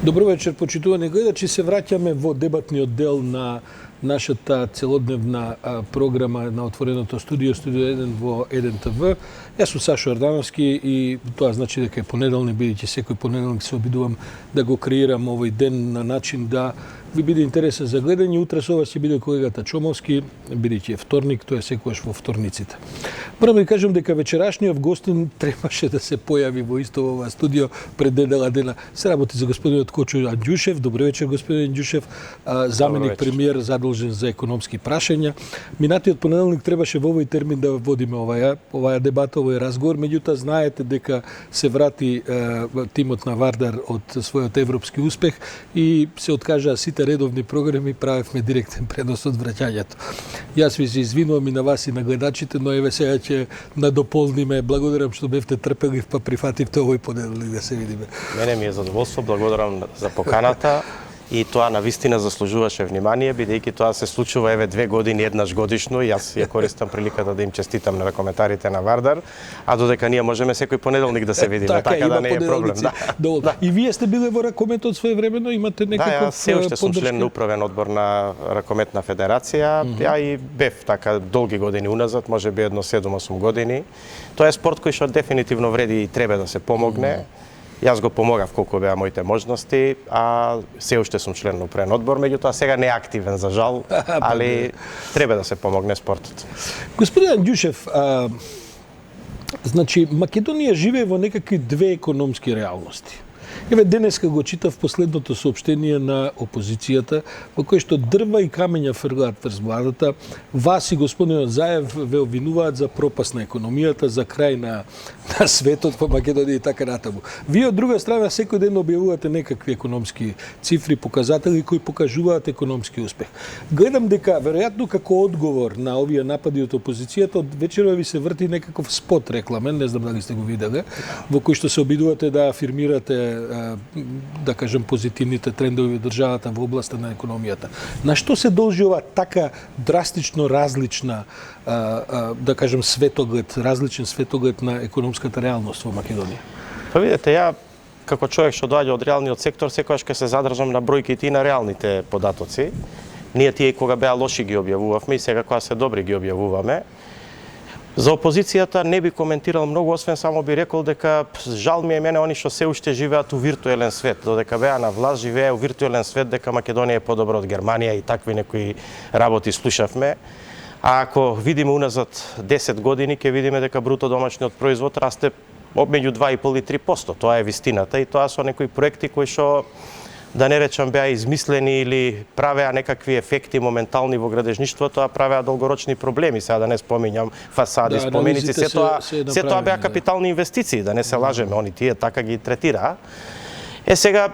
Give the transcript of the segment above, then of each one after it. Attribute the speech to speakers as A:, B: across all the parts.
A: Добро вечер, почитувани гледачи. Се враќаме во дебатниот дел на нашата целодневна програма на Отвореното студио, Студио 1 во 1 ТВ. Јас сум Сашо Јордановски и тоа значи дека е понеделник, бидејќи секој понеделник се обидувам да го креирам овој ден на начин да ви биде интересен за гледање. Утре со вас ќе биде колегата Чомовски, бидејќи е вторник, тоа е секогаш во вторниците. Морам да кажам дека вечерашниот гостин требаше да се појави во исто ова студио пред недела дена. Се работи за господинот Кочо Анѓушев. Добро вечер, господин Анѓушев, заменик премиер задолжен за економски прашања. Минатиот понеделник требаше во овој термин да водиме оваа дебата, овој разговор, меѓутоа знаете дека се врати тимот на Вардар од својот европски успех и се откажаа сите редовни програми, правевме директен пренос од враќањето. Јас ви се извинувам и на вас и на гледачите, но еве сега ќе надополниме. Благодарам што бевте трпелив па прифативте овој понеделник да се видиме.
B: Мене ми е задоволство, благодарам за поканата. И тоа навистина заслужуваше внимание, бидејќи тоа се случува еве 2 години еднаш годишно и јас ја користам приликата да им честитам на коментарите на Вардар, а додека ние можеме секој понеделник да се видиме, така да не е проблем.
A: Да. И вие сте биле во ракометот своевремено, имате некаков
B: Да, се уште сум член на управен одбор на Ракометна федерација, ја и бев така долги години уназад, можеби едно 7-8 години. Тоа е спорт кој што дефинитивно вреди и треба да се помогне. Јас го помогав колку беа моите можности, а се уште сум член на управен одбор, меѓутоа сега не активен за жал, али треба да се помогне спортот.
A: Господин Анѓушев, значи Македонија живее во некакви две економски реалности. Еве денеска го читав последното соопштение на опозицијата, во кој што дрва и камења фрлаат врз владата. Вас и господинот Заев ве обвинуваат за пропаст на економијата, за крај на светот во Македонија и така натаму. Вие од друга страна секој ден објавувате некакви економски цифри, показатели кои покажуваат економски успех. Гледам дека веројатно како одговор на овие напади од опозицијата, од вечерва ви се врти некаков спот рекламен, не знам дали сте го виделе, во кој што се обидувате да афирмирате, да кажем, позитивните трендови во државата во областа на економијата. На што се должи ова така драстично различна, да кажем, светоглед, различен светоглед на економската реалност во Македонија?
B: Па видете, ја како човек што доаѓа од реалниот сектор, секогаш ќе се задржам на бројките и на реалните податоци. Ние тие кога беа лоши ги објавувавме и сега кога се добри ги објавуваме. За опозицијата не би коментирал многу, освен само би рекол дека жал ми е мене они што се уште живеат у виртуелен свет. Додека беа на власт, живеа у виртуелен свет дека Македонија е подобра од Германија и такви некои работи слушавме. А ако видиме уназад 10 години, ќе видиме дека бруто домашниот производ расте меѓу 2,5 и 3%. Тоа е вистината и тоа со некои проекти кои што, да не речам, беа измислени или правеа некакви ефекти моментални во градежништвото, а правеа долгорочни проблеми. Сега да не споминјам фасади, споменици, се тоа беа капитални инвестиции, да не се лажеме, они тие така ги третираа. Сега,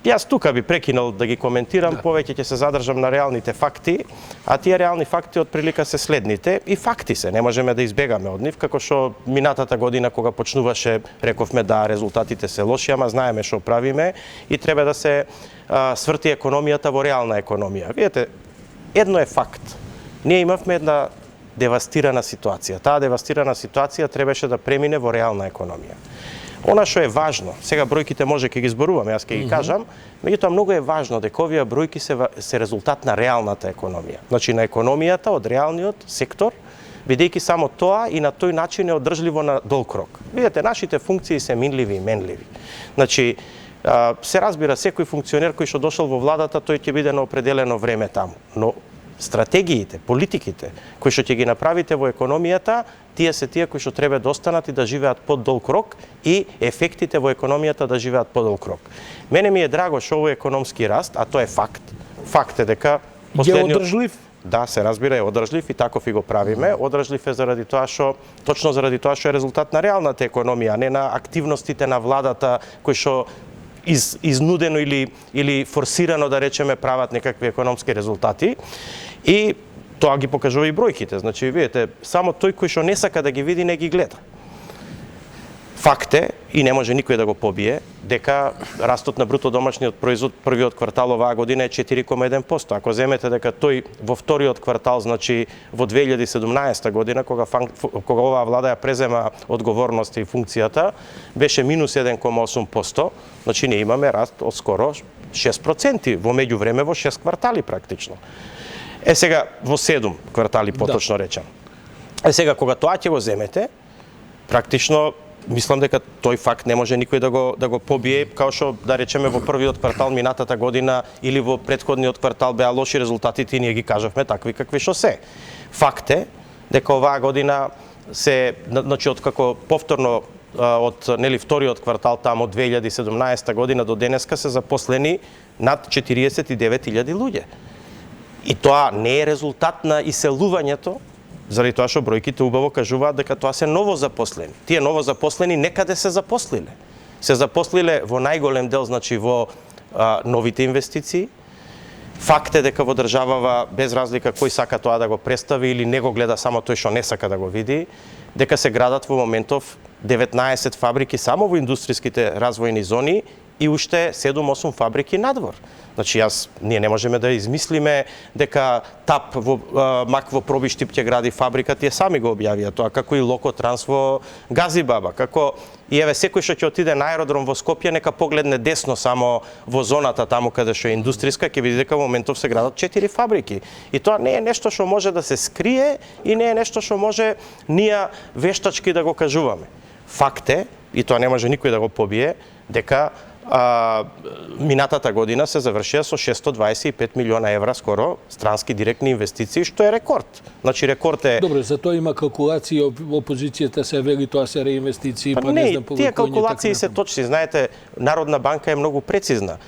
B: јас тука би прекинал да ги коментирам, повеќе ќе се задржам на реалните факти, а тие реални факти од прилика се следните, и факти се, не можеме да избегаме од нив, како што минатата година кога почнуваше, рековме да резултатите се лоши, ама знаеме што правиме и треба да се сврти економијата во реална економија. Видете, едно е факт. Ние имавме една девастирана ситуација. Таа девастирана ситуација требаше да премине во реална економија. Она што е важно, сега бројките може ќе ги зборувам, јас ќе ги кажам, меѓутоа многу е важно дека овие бројки се резултат на реалната економија. Значи на економијата од реалниот сектор, бидејќи само тоа и на тој начин е одржливо на долг рок. Видете, нашите функции се минливи и менливи. Значи, се разбира, секој функционер кој што дошол во владата, тој ќе биде на определено време таму. Но стратегиите, политиките кои што ќе ги направите во економијата, тие се тие кои што треба да останат и да живеат под долг рок и ефектите во економијата да живеат под долг рок. Мене ми е драго што овој економски раст, а тоа е факт. Факт е дека
A: последниот... Е одржлив?
B: Да, се разбира, е одржлив и таков и го правиме. Одржлив е заради тоа што, точно заради тоа што е резултат на реалната економија, не на активностите на владата кои што изнудено или форсирано, да речеме, прават некакви економски резултати. И тоа ги покажува и бројките. Значи, видите, само тој кој што не сака да ги види, не ги гледа. Факт е, и не може никој да го побие, дека растот на бруто домашниот производ првиот квартал оваа година е 4,1%. Ако земете дека тој во вториот квартал, значи во 2017 година, кога оваа влада ја презема одговорноста и функцијата, беше минус 1,8%, значи ние имаме раст од скоро 6% во меѓувреме во 6 квартали практично. Сега во 7 квартали поточно речам. Сега кога тоа ќе го земете, практично мислам дека тој факт не може никој да го побие, као што да речеме во првиот квартал минатата година или во претходниот квартал беа лоши резултатите и ние ги кажавме такви какви што се. Факт е дека оваа година се, значи откако повторно од вториот квартал тамо од 2017 година до денеска се запослени над 49.000 луѓе. И тоа не е резултат на иселувањето, заради тоа што бројките убаво кажуваат дека тоа се новозапослени. Тие новозапослени некаде се запослиле. Се запослиле во најголем дел, значи во новите инвестиции. Факт е дека во државава, без разлика кој сака тоа да го представи или не го гледа само тој што не сака да го види, дека се градат во моментов 19 фабрики само во индустријските развојни зони и уште 7-8 фабрики надвор. Значи ние не можеме да измислиме дека ТАП во МАК во Пробиштип ќе гради фабрика, тие сами го објавија тоа, како и Локотранс во Газибаба, како и еве секој што ќе отиде на аеродром во Скопје нека погледне десно само во зоната таму каде што е индустријска, ќе види дека во моментов се градат 4 фабрики. И тоа не е нешто што може да се скрие и не е нешто што може ние вештачки да го кажуваме. Факт е, и тоа не може никој да го побие, дека минатата година се завршија со 625 милиона евра скоро странски директни инвестиции, што е рекорд. Значи рекорд е...
A: Добре, за тоа има калкулации, опозицијата се вели тоа се реинвестиции, па не знам...
B: Тие калкулации се точни, знаете, Народна банка е многу прецизна.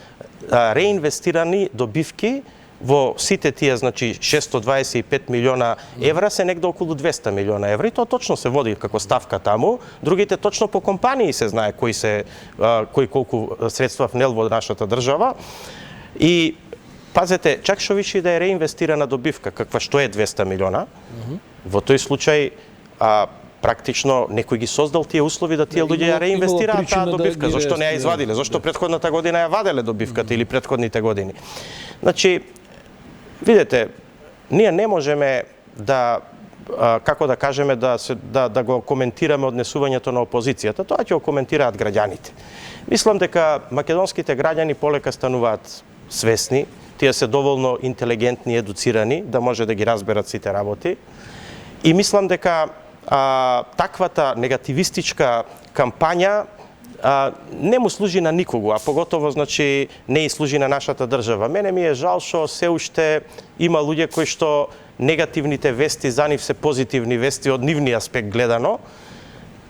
B: Реинвестирани добивки во сите тие, значи 625 милиона евра се негде околу 200 милиона евра и тоа точно се води како ставка таму. Другите точно по компании се знае кој колку средства внел во нашата држава. И пазете, чак што више да е реинвестирана добивка, каква што е 200 милиона, во тој случај практично некој ги создал тие услови да тие луѓе ја реинвестираат таа добивка. Зошто не ја извадиле? Зошто претходната година ја ваделе добивката или претходните години? Значи, видете, ние не можеме да, како да кажеме, да го коментираме однесувањето на опозицијата. Тоа ќе го коментираат граѓаните. Мислам дека македонските граѓани полека стануваат свесни, тие се доволно интелигентни и едуцирани да може да ги разберат сите работи. И мислам дека таквата негативистичка кампања не му служи на никого, а поготово значи не и служи на нашата држава. Мене ми е жал што се уште има луѓе кои што негативните вести за нив се позитивни вести од нивни аспект гледано.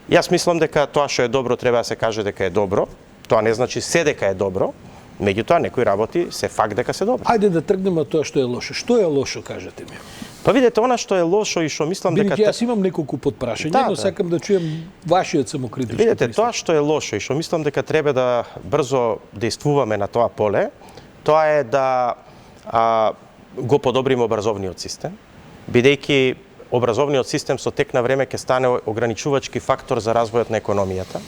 B: Јас мислам дека тоа што е добро треба да се каже дека е добро. Тоа не значи се дека е добро. Меѓутоа некои работи се факт дека се добри.
A: Ајде да тргнеме од тоа што е лошо. Што е лошо, кажете ми?
B: Па видете, она што е лошо и што мислам дека...
A: Бидејќи јас имам неколку подпрашања, но сакам да чујам вашиот самокритички пристап.
B: Видете, тоа што е лошо и што мислам дека треба да брзо действуваме на тоа поле, тоа е да го подобриме образовниот систем, бидејќи образовниот систем со тек на време ќе стане ограничувачки фактор за развојот на економијата.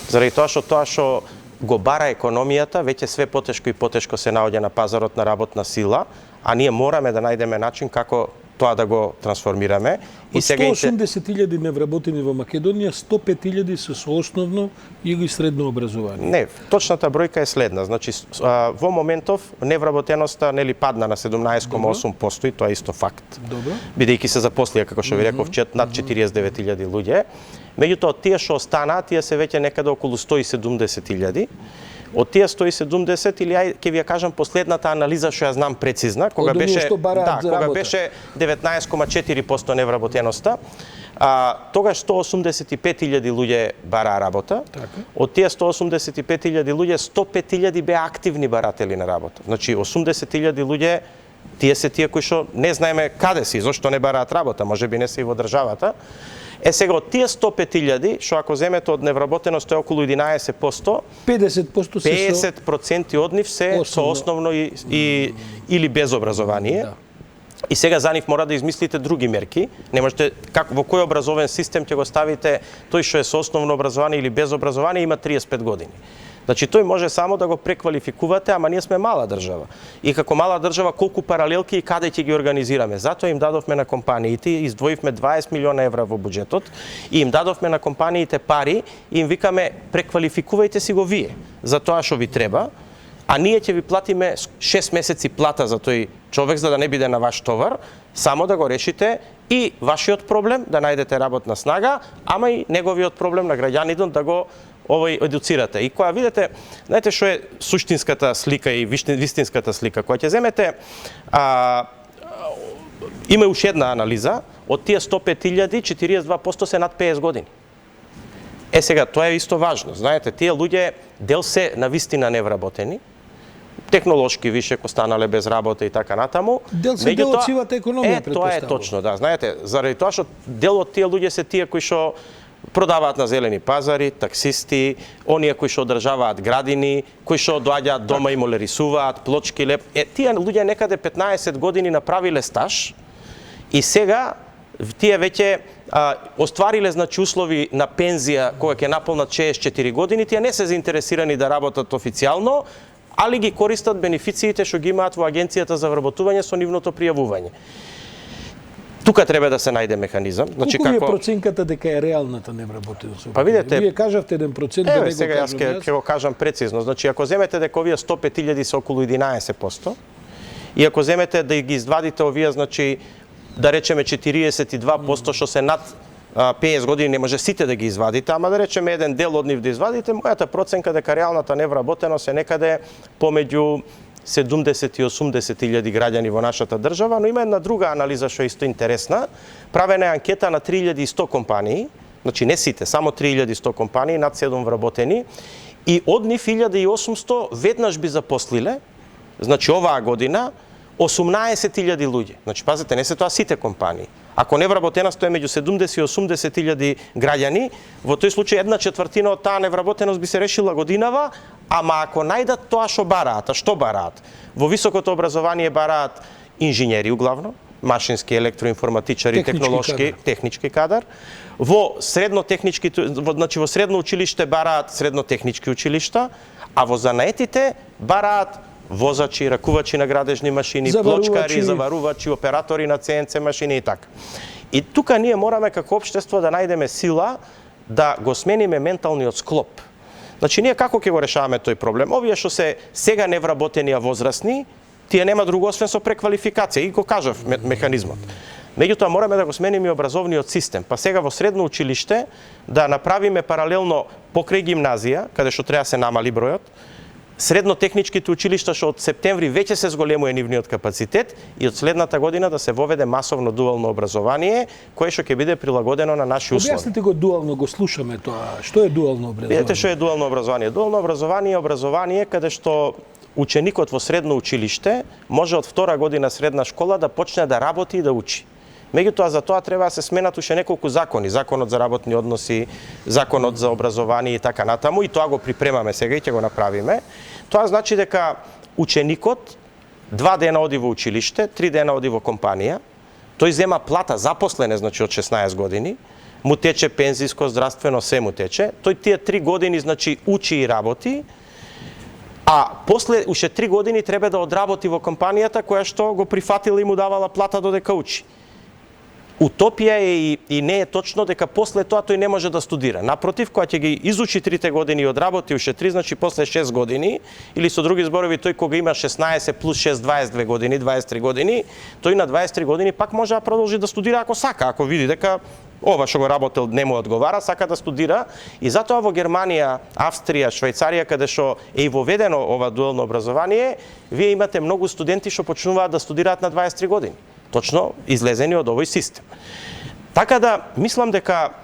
B: Заради тоа што го бара економијата, веќе све потешко и потешко се наоѓа на пазарот на работна сила, а ние мораме да најдеме начин како тоа да го трансформираме.
A: Од 180.000 невработени во Македонија, 105.000 се со основно или средно образование.
B: Не, точната бројка е следна. Значи, во моментов невработеноста падна на 17,8% и тоа е исто факт.
A: Добро.
B: Бидејќи се запослија, како што ви реков, над 49.000 луѓе. Меѓутоа, од тие што останаа, тие се веќе некаде околу 170.000. Од тие 170, или ќе ви ја кажам последната анализа што ја знам прецизна, кога беше 19,4% невработеноста, тогаш 185.000 луѓе бараа работа. Од тие 185.000 луѓе, 105.000 беа активни баратели на работа. Значи 80.000 луѓе, тие се тие кои што не знаеме каде си, зошто не бараат работа, можеби не се и во државата. Сега од тие 105.000, што ако земете од невработеност е околу 11%, 50% од нив се со основно или без образование. И сега за нив мора да измислите други мерки. Не можете во кој образовен систем ќе го ставите тој што е со основно образование или без образование има 35 години. Значи тој може само да го преквалификувате, ама ние сме мала држава. И како мала држава колку паралелки и каде ќе ги организираме. Затоа им дадовме на компаниите, издвоивме 20 милиона евра во буџетот и им дадовме на компаниите пари и им викаме преквалификувајте си го вие за тоа што ви треба, а ние ќе ви платиме 6 месеци плата за тој човек за да не биде на ваш товар, само да го решите и вашиот проблем да најдете работна снага, ама и неговиот проблем на граѓанинот да го едуцирате. И кога видите, знаете што е суштинската слика и вистинската слика, кога ќе земете има уште една анализа, од тие 105.000, 42% се над 50 години. Сега, тоа е исто важно. Знаете, тие луѓе дел се на вистина невработени, технолошки више ко станале без работа и така натаму.
A: Дел се дел од сивата економија,
B: тоа е точно, да. Знаете, заради тоа што дел од тие луѓе се тие кои што продаваат на зелени пазари, таксисти, оние кои што одржаваат градини, кои што доаѓаат дома и молерисуваат, плочки, леп. Тие луѓе некаде 15 години направиле стаж и сега тие веќе оствариле значи услови на пензија кога ќе наполнат 64 години, тие не се заинтересирани да работат официјално, али ги користат бенефициите што ги имаат во агенцијата за вработување со нивното пријавување. Тука треба да се најде механизам. Значи
A: колку е проценката дека е реалната невработеност?
B: Па видете,
A: вие кажавте 1%, да не го
B: сега јас ќе го кажам прецизно. Значи ако земете дека овие 105.000 се околу 11%, и ако земете да ги извадите овие, значи да речеме 42% што се над 50 години, не може сите да ги извадите, ама да речеме еден дел од нив да извадите, мојата проценка дека реалната невработеност е некаде помеѓу 70 и 80.000 граѓани во нашата држава, но има една друга анализа што е исто интересна. Правена е анкета на 3100 компании, значи не сите, само 3100 компании, над 7 вработени, и од нив 1800 веднаш би запослиле, значи оваа година, 18.000 луѓе. Значи, пазете, не се тоа сите компании. Ако невработеност е меѓу 70 и 80.000 граѓани, во тој случај 1/4 од таа невработеност би се решила годинава, ама ако најдат тоа што бараат, а што бараат? Во високото образование бараат инженери углавно, машински, електроинформатичари, технички кадар. Во средно средно училиште бараат среднотехнички училишта, а во занаетите бараат возачи, ракувачи на градежни машини, плочкари, заварувачи, оператори на ЦНЦ машини и така. И тука ние мораме како општество да најдеме сила да го смениме менталниот склоп. Значи ние како ќе го решаваме тој проблем? Овие што се сега невработени а возрастни, тие нема друго освен со преквалификација, и го кажав механизмот. Меѓутоа мораме да го смениме и образовниот систем. Па сега во средно училиште да направиме паралелно покрај гимназија, каде што треба се намали бројот, среднотехничките училишта што од септември веќе се зголемува нивниот капацитет и од следната година да се воведе масовно дуално образование кое што ќе биде прилагодено на наши услови.
A: Објасните го дуално, го слушаме тоа. Што е дуално образование?
B: Видете што е дуално образование. Дуално образование е образование каде што ученикот во средно училиште може од втора година средна школа да почне да работи и да учи. Меѓутоа за тоа треба да се сменат уште неколку закони, законот за работни односи, законот за образование и така натаму, и тоа го припремаме сега и ќе го направиме. Тоа значи дека ученикот 2 дена оди во училиште, 3 дена оди во компанија, тој зема плата, запослен е, значи од 16 години, му тече пензиско, здравствено, се му тече, тој тие 3 години значи учи и работи, а после уште 3 години треба да одработи во компанијата која што го прифатила и му давала плата додека учи. Утопија е и не е точно дека после тоа тој не може да студира. Напротив, кога ќе ги изучи 3 години и одработи уште 3, значи после 6 години, или со други зборови, тој кога има 16 плюс 6, 22 години, 23 години, тој на 23 години пак може да продолжи да студира ако сака, ако види дека ова што го работел не му одговара, сака да студира. И затоа во Германија, Австрија, Швајцарија, каде што е и воведено ова дуално образование, вие имате многу студенти што почнуваат да студираат на 23 години. Точно излезени од овој систем. Така да, мислам дека,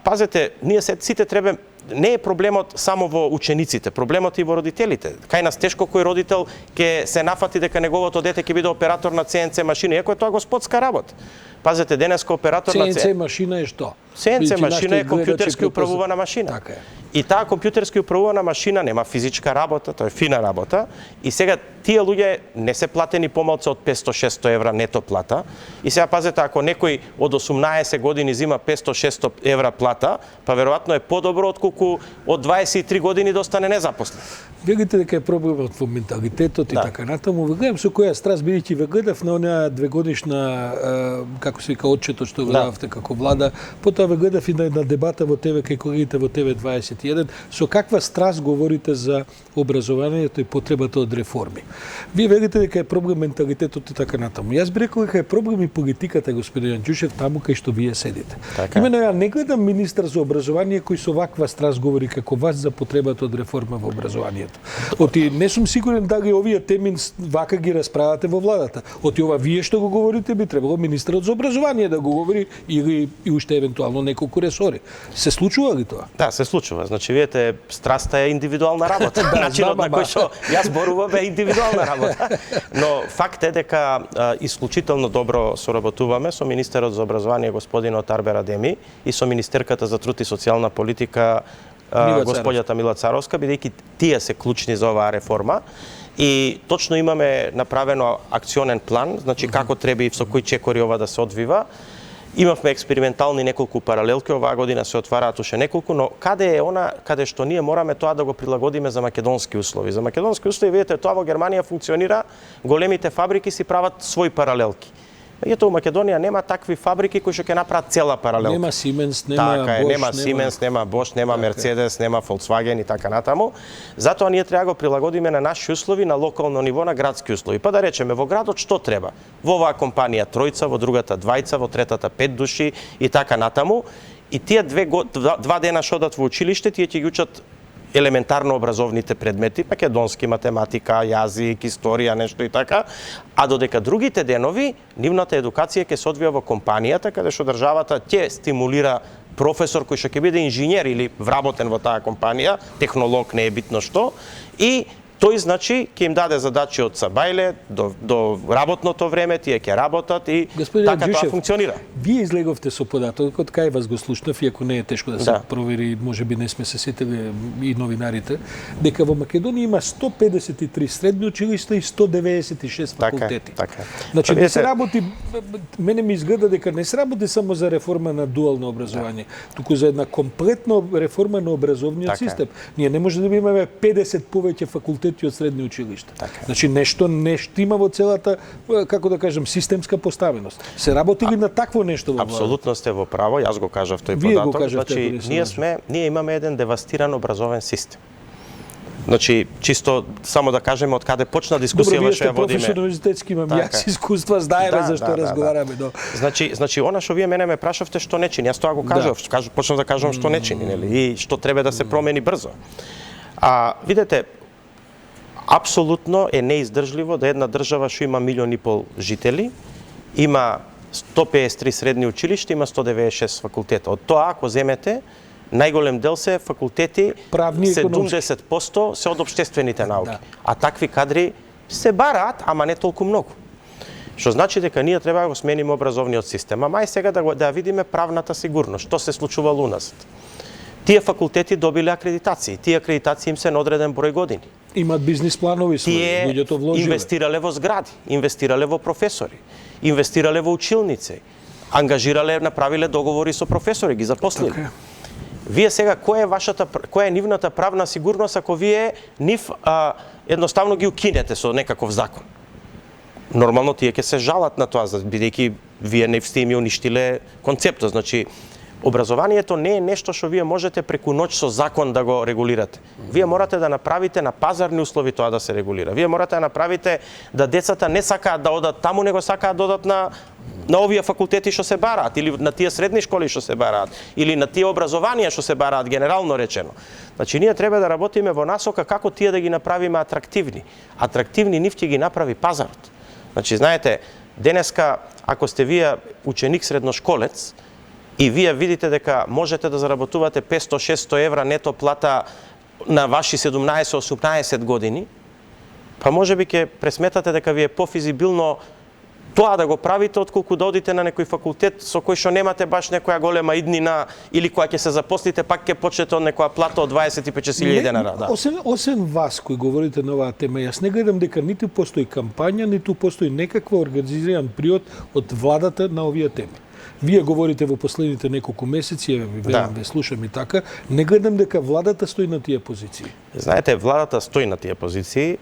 B: пазете, ние сите треба не е проблемот само во учениците, проблемот е и во родителите. Кај нас тешко кој родител ќе се нафати дека неговото дете ќе биде оператор на CNC машина, иако е тоа господска работа. Пазете, денеска оператор на
A: CNC машина е што?
B: CNC машина е компјутерски управувана машина.
A: Така е.
B: И таа компјутерски управувана машина нема физичка работа, тоа е фина работа. И сега тие луѓе не се платени помалку од 500-600 евра нето плата. И сега пазете, ако некој од 18 години зима 500-600 евра плата, па веројатно е подобро отколку од 23 години да остане незапослен.
A: Видите дека е проблемот во менталитетот и така натаму. Гледам со која страст, бидејќи ве гледав на онаа двегодишна, како се вика, отчетот што го дававте како влада, потоа ве гледав и на една дебата во ТВ кај колегите во ТВ21, со каква страст говорите за образованието и потребата од реформи. Вие велите дека е проблем менталитетот и така натаму. Јас би рекол дека е проблем и политиката, господин Анџушев, таму кај што вие седите.
B: Така.
A: Имено ја не гледам министар за образование кој со ваква страст говори како вас за потребата од реформа во образованието. Оти не сум сигурен дали овие теми вака ги расправате во владата. Оти ова вие што го говорите би требало министерот за образование да го говори или и уште евентуално неколку ресори. Се случува ли тоа?
B: Да, се случува. Значи, видите, страста е индивидуална работа. Начинот на кој што јас борувам е индивидуална работа. Но факт е дека исклучително добро соработуваме со министерот за образование господинот Арбер Адеми и со министерката за труд и социјална политика господјата Мила Царовска, бидејќи тие се клучни за оваа реформа. И точно имаме направено акционен план, значи како треба и со кои чекори ова да се одвива. Имавме експериментални неколку паралелки, оваа година се отвараат уште неколку, но каде е она каде што ние мораме тоа да го прилагодиме за македонски услови? За македонски услови, видите, тоа во Германија функционира, големите фабрики си прават своји паралелки. Ето, во Македонија нема такви фабрики кои што ќе направат цела паралелка.
A: Нема Siemens, нема
B: така
A: Bosch,
B: нема Siemens, нема Bosch, нема Mercedes, нема Volkswagen и така натаму. Затоа ние треба да го прилагодиме на наши услови, на локално ниво, на градски услови. Па да речеме, во градот што треба? Во оваа компанија тројца, во другата двајца, во третата 5 души и така натаму. И тие два дена што одат во училиште, тие ќе ги учат елементарно образовните предмети, македонски, математика, јазик, историја, нешто и така, а додека другите денови, нивната едукација ќе се одвија во компанијата, каде што државата ќе стимулира професор кој што ќе биде инженер или вработен во таа компанија, технолог, не е битно што, и тој значи ќе им даде задачи од сабајле до работното време, тие ќе работат и
A: Господин
B: така
A: Анџушев,
B: тоа функционира.
A: Вие излеговте со податокот, кај вас го слушнав, иако не е тешко да се провери, можеби не сме се сетили и новинарите, дека во Македонија има 153 средни училишта и 196 факултети.
B: Така.
A: Значи не се работи, мене ми изгледа дека не се работи само за реформа на дуално образование, туку за една комплетна реформа на образовниот систем. Ние не може да имаме 50 повеќе факултети од средни училишта. Значи нешто има во целата, како да кажем, системска поставеност. Се работи ли на такво нешто во влада?
B: Апсолутно сте во право, јас го кажав тој
A: Вие го
B: податок.
A: кажавте,
B: Значи, ние имаме еден девастиран образовен систем. Значи, чисто само да кажеме од каде почна дискусија што ја водиме.
A: Добро, вие сте професор универзитетски, имам јас искуства, знаеме зашто разговараме.
B: Значи, она што вие мене ме прашавте што не чини, јас тоа го кажав, почнав да кажам што не чини, нели, и што треба да се промени брзо. Видете, апсолутно е неиздржливо да една држава што има 1,5 милиони жители, има 153 средни училишта, има 196 факултета. Од тоа, ако земете, најголем дел се факултети, 70% се од општествените науки. А такви кадри се бараат, ама не толку многу. Што значи дека ние треба да го смениме образовниот систем. А мај сега да видиме правната сигурност, што се случувало у нас. Тие факултети добиле акредитации. Тие акредитации им се на одреден број години.
A: Имат бизнис планови своји, луѓето вложиле.
B: Инвестирале во згради, инвестирале во професори, инвестирале во училници, ангажирале, направиле договори со професори, ги запослиле.
A: Така.
B: Вие сега, која е нивната правна сигурност ако вие нив едноставно ги укинете со некаков закон? Нормално тие ќе се жалат на тоа, бидејќи вие нив сте им уништиле концептот. Значи, образованието не е нешто што вие можете преку ноќ со закон да го регулирате. Вие морате да направите на пазарни услови тоа да се регулира. Вие морате да направите да децата не сакаат да одат таму, него сакаат да одат на овие факултети што се бараат, или на тие средни школи што се бараат, или на тие образованија што се бараат, генерално речено. Значи, ние треба да работиме во насока како тие да ги направиме атрактивни. Атрактивни нив ќе ги направи пазарот. Значи, знаете, денеска, ако сте вие ученик средношколец, и вие видите дека можете да заработувате 500-600 евра нето плата на ваши 17-18 години, па може би ќе пресметате дека ви е пофизибилно тоа да го правите, отколку да одите на некој факултет со кој што немате баш некоја голема иднина, или која ќе се запослите, пак ќе почнете од некоја плата од 25.000 денара. Да.
A: Освен вас кои говорите на оваа тема, јас не гледам дека ниту постои кампања, ниту постои некаква организиран приод од владата на овие теми. Вие говорите во последните неколку месеци, ви верам, ве слушам и така, не гледам дека владата стои на тие позиции.
B: Знаете, владата стои на тие позиции.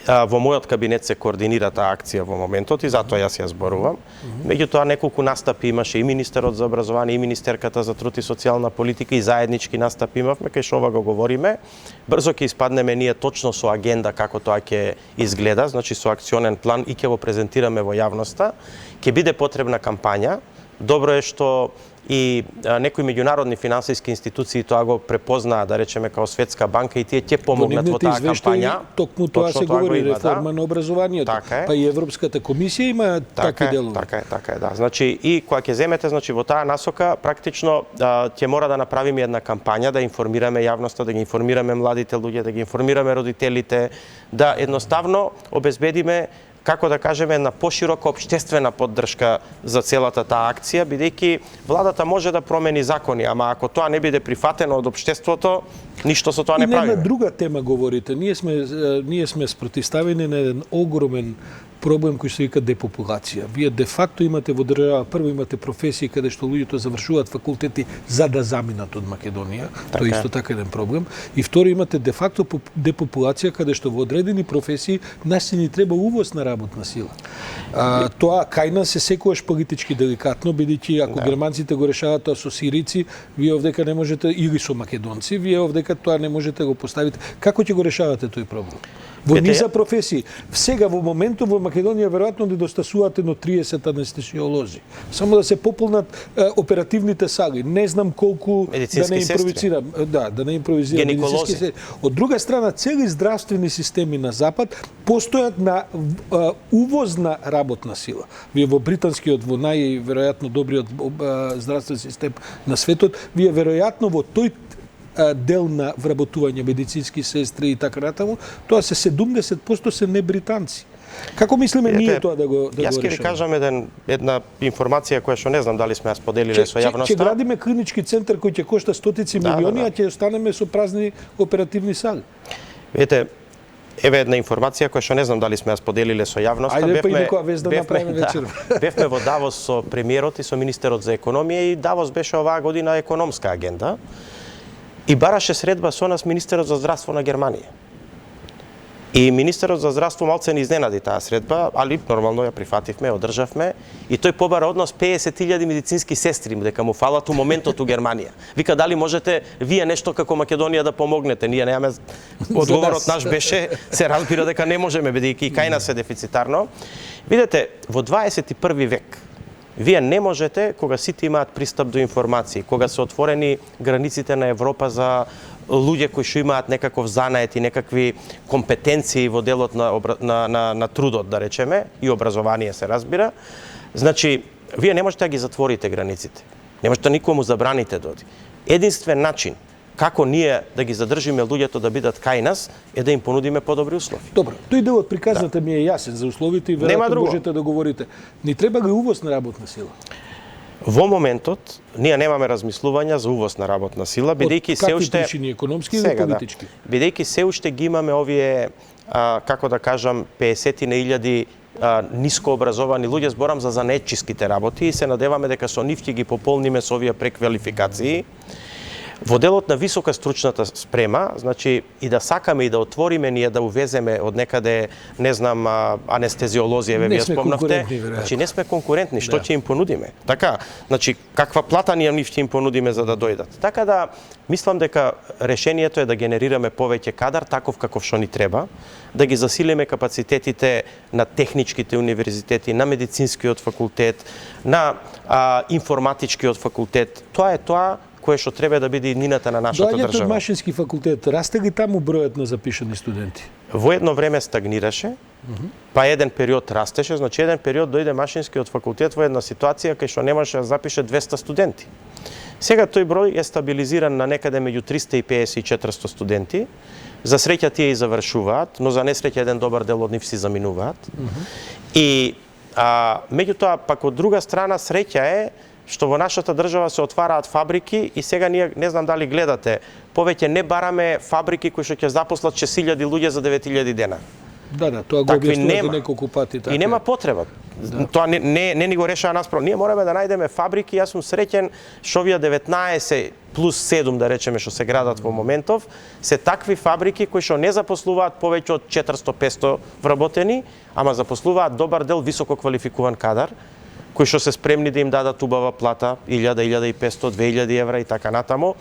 B: Во мојот кабинет се координира таа акција во моментот и затоа јас ја зборувам. Меѓутоа неколку настапи имаше и министерот за образование, и министерката за труд и социјална политика, и заеднички настапи имавме, кај што ова го говориме. Брзо ќе испаднеме ние точно со агенда како тоа ќе изгледа, значи со акционен план, и ќе го презентираме во јавноста. Ќе биде потребна кампања. Добро е што и некои меѓународни финансиски институции тоа го препознаа, да речеме као Светска банка, и тие ќе помогнат во таа кампања.
A: Токму тоа се говори, реформа на образованието. Па и Европската комисија има такви делови.
B: Така е, да. Значи и кога ќе земете, значи во таа насока практично ќе мора да направиме една кампања, да информираме јавноста, да ги информираме младите луѓе, да ги информираме родителите, да едноставно обезбедиме, како да кажеме, една поширока општествена поддршка за целата таа акција, бидејќи владата може да промени закони, ама ако тоа не биде прифатено од општеството, ништо со тоа не правиме.
A: И на друга тема говорите. Ние сме спротивставени на еден огромен проблем кој се вика депопулација. Вие де факто имате во држава, прво имате професии каде што луѓето завршуваат факултети за да заминат од Македонија. Тоа е исто така еден проблем. И второ имате де факто депопулација каде што во одредени професии нас ни треба увоз на работна сила. Тоа кај нас се секогаш политички деликатно, бидејќи ако германците го решаваат тоа со сирици, вие овдека не можете, или со македонци, вие овдека тоа не можете да го поставите. Како ќе го решавате тој проблем? Во низа професии. Сега во моментот во Македонија веројатно недостасуваат едно 30 анестезиолози. Само да се пополнат оперативните сали. Не знам колку
B: медицински
A: да не импровизирам, да не импровизирам медицински сестри. Од друга страна, цели здравствени системи на запад постојат на увозна работна сила. Вие во британскиот, во најверојатно добриот здравствен систем на светот, вие веројатно во тој дел на вработување медицински сестри и така натаму, тоа се 70% се не британци. Како мислиме ние тоа да го решаваме?
B: Јас ќе ви кажам една информација која што не знам дали сме ја споделиле со јавноста.
A: Ќе градиме клинички центар кој ќе кошта стотици милиони, а ќе останеме со празни оперативни сали.
B: Видете, еве една информација која што не знам дали сме ја споделиле со јавноста.
A: Ајде па и некоја вест да направиме вечер.
B: Бевме во Давос со премиерот и со министерот за економија и Давос беше оваа година економска агенда. И бараше средба со нас министерот за здравство на Германија. И министерот за здравство малце не изненади таа средба, али нормално ја прифативме, одржавме, и тој побара од нас 50.000 медицински сестри, дека му фалат у моментот у Германија. Вика, дали можете вие нешто како Македонија да помогнете? Ние немаме, одговорот наш беше, се разбира дека не можеме, бидејќи и кај нас е дефицитарно. Видете, во 21 век, вие не можете, кога сите имаат пристап до информации, кога се отворени границите на Европа за луѓе кои што имаат некаков занает и некакви компетенции во делот на трудот, да речеме, и образование се разбира, значи, вие не можете да ги затворите границите. Не можете никому забраните да оди. Единствен начин како ние да ги задржиме луѓето да бидат кај нас е да им понудиме подобри услови.
A: Добро, тој дел од приказната ми е јасен за условите и веројатно можете да говорите. Ни треба ли увоз на работна сила?
B: Во моментот ние немаме размислувања за увоз на работна сила, бидејќи се уште
A: причини, економски или политички?
B: Бидејќи се уште ги имаме овие како да кажам 50.000 ниско образовани луѓе, зборам за занаетчиските работи, и се надеваме дека со нив ќе ги пополниме со овие преквалификации. Во делот на висока стручната спрема, значи и да сакаме и да отвориме ние да увеземе од некаде, не знам, анестезиолози, вие спомнавте, значи не сме конкурентни, што ќе им понудиме? Така, значи каква плата ние нив ќе им понудиме за да дојдат? Така да мислам дека решението е да генерираме повеќе кадар таков каков што ни треба, да ги засилиме капацитетите на техничките универзитети, на медицинскиот факултет, на информатичкиот факултет. Тоа е тоа кое што треба да биде иднината на нашата
A: Доаѓате од
B: држава.
A: Машински факултет, расте ли таму бројот на запишани студенти?
B: Во едно време стагнираше, па еден период растеше, значи еден период дојде Машинскиот факултет во една ситуација кај што немаше да запише 200 студенти. Сега тој број е стабилизиран на некаде меѓу 350 и 400 студенти. За среќа тие и завршуваат, но за несреќа еден добар дел од нив си заминуваат. И меѓутоа, пак од друга страна, среќа е што во нашата држава се отвараат фабрики и сега ние, не знам дали гледате, повеќе не бараме фабрики кои што ќе запослат 6.000 луѓе за 9.000 дена.
A: Да, тоа го
B: Такви
A: објаснувате
B: нема.
A: неколку пати.
B: И нема потреба. Тоа не ни го решава нас проблем. Ние мораме да најдеме фабрики. Јас сум среќен што овие 19 плюс 7 да речеме што се градат во моментов, се такви фабрики кои што не запослуваат повеќе од 400-500 вработени, ама запослуваат добар дел високо квалификуван кадар, кои што се спремни да им дадат убава плата, 1000, 1500, 2000 евра и така натаму.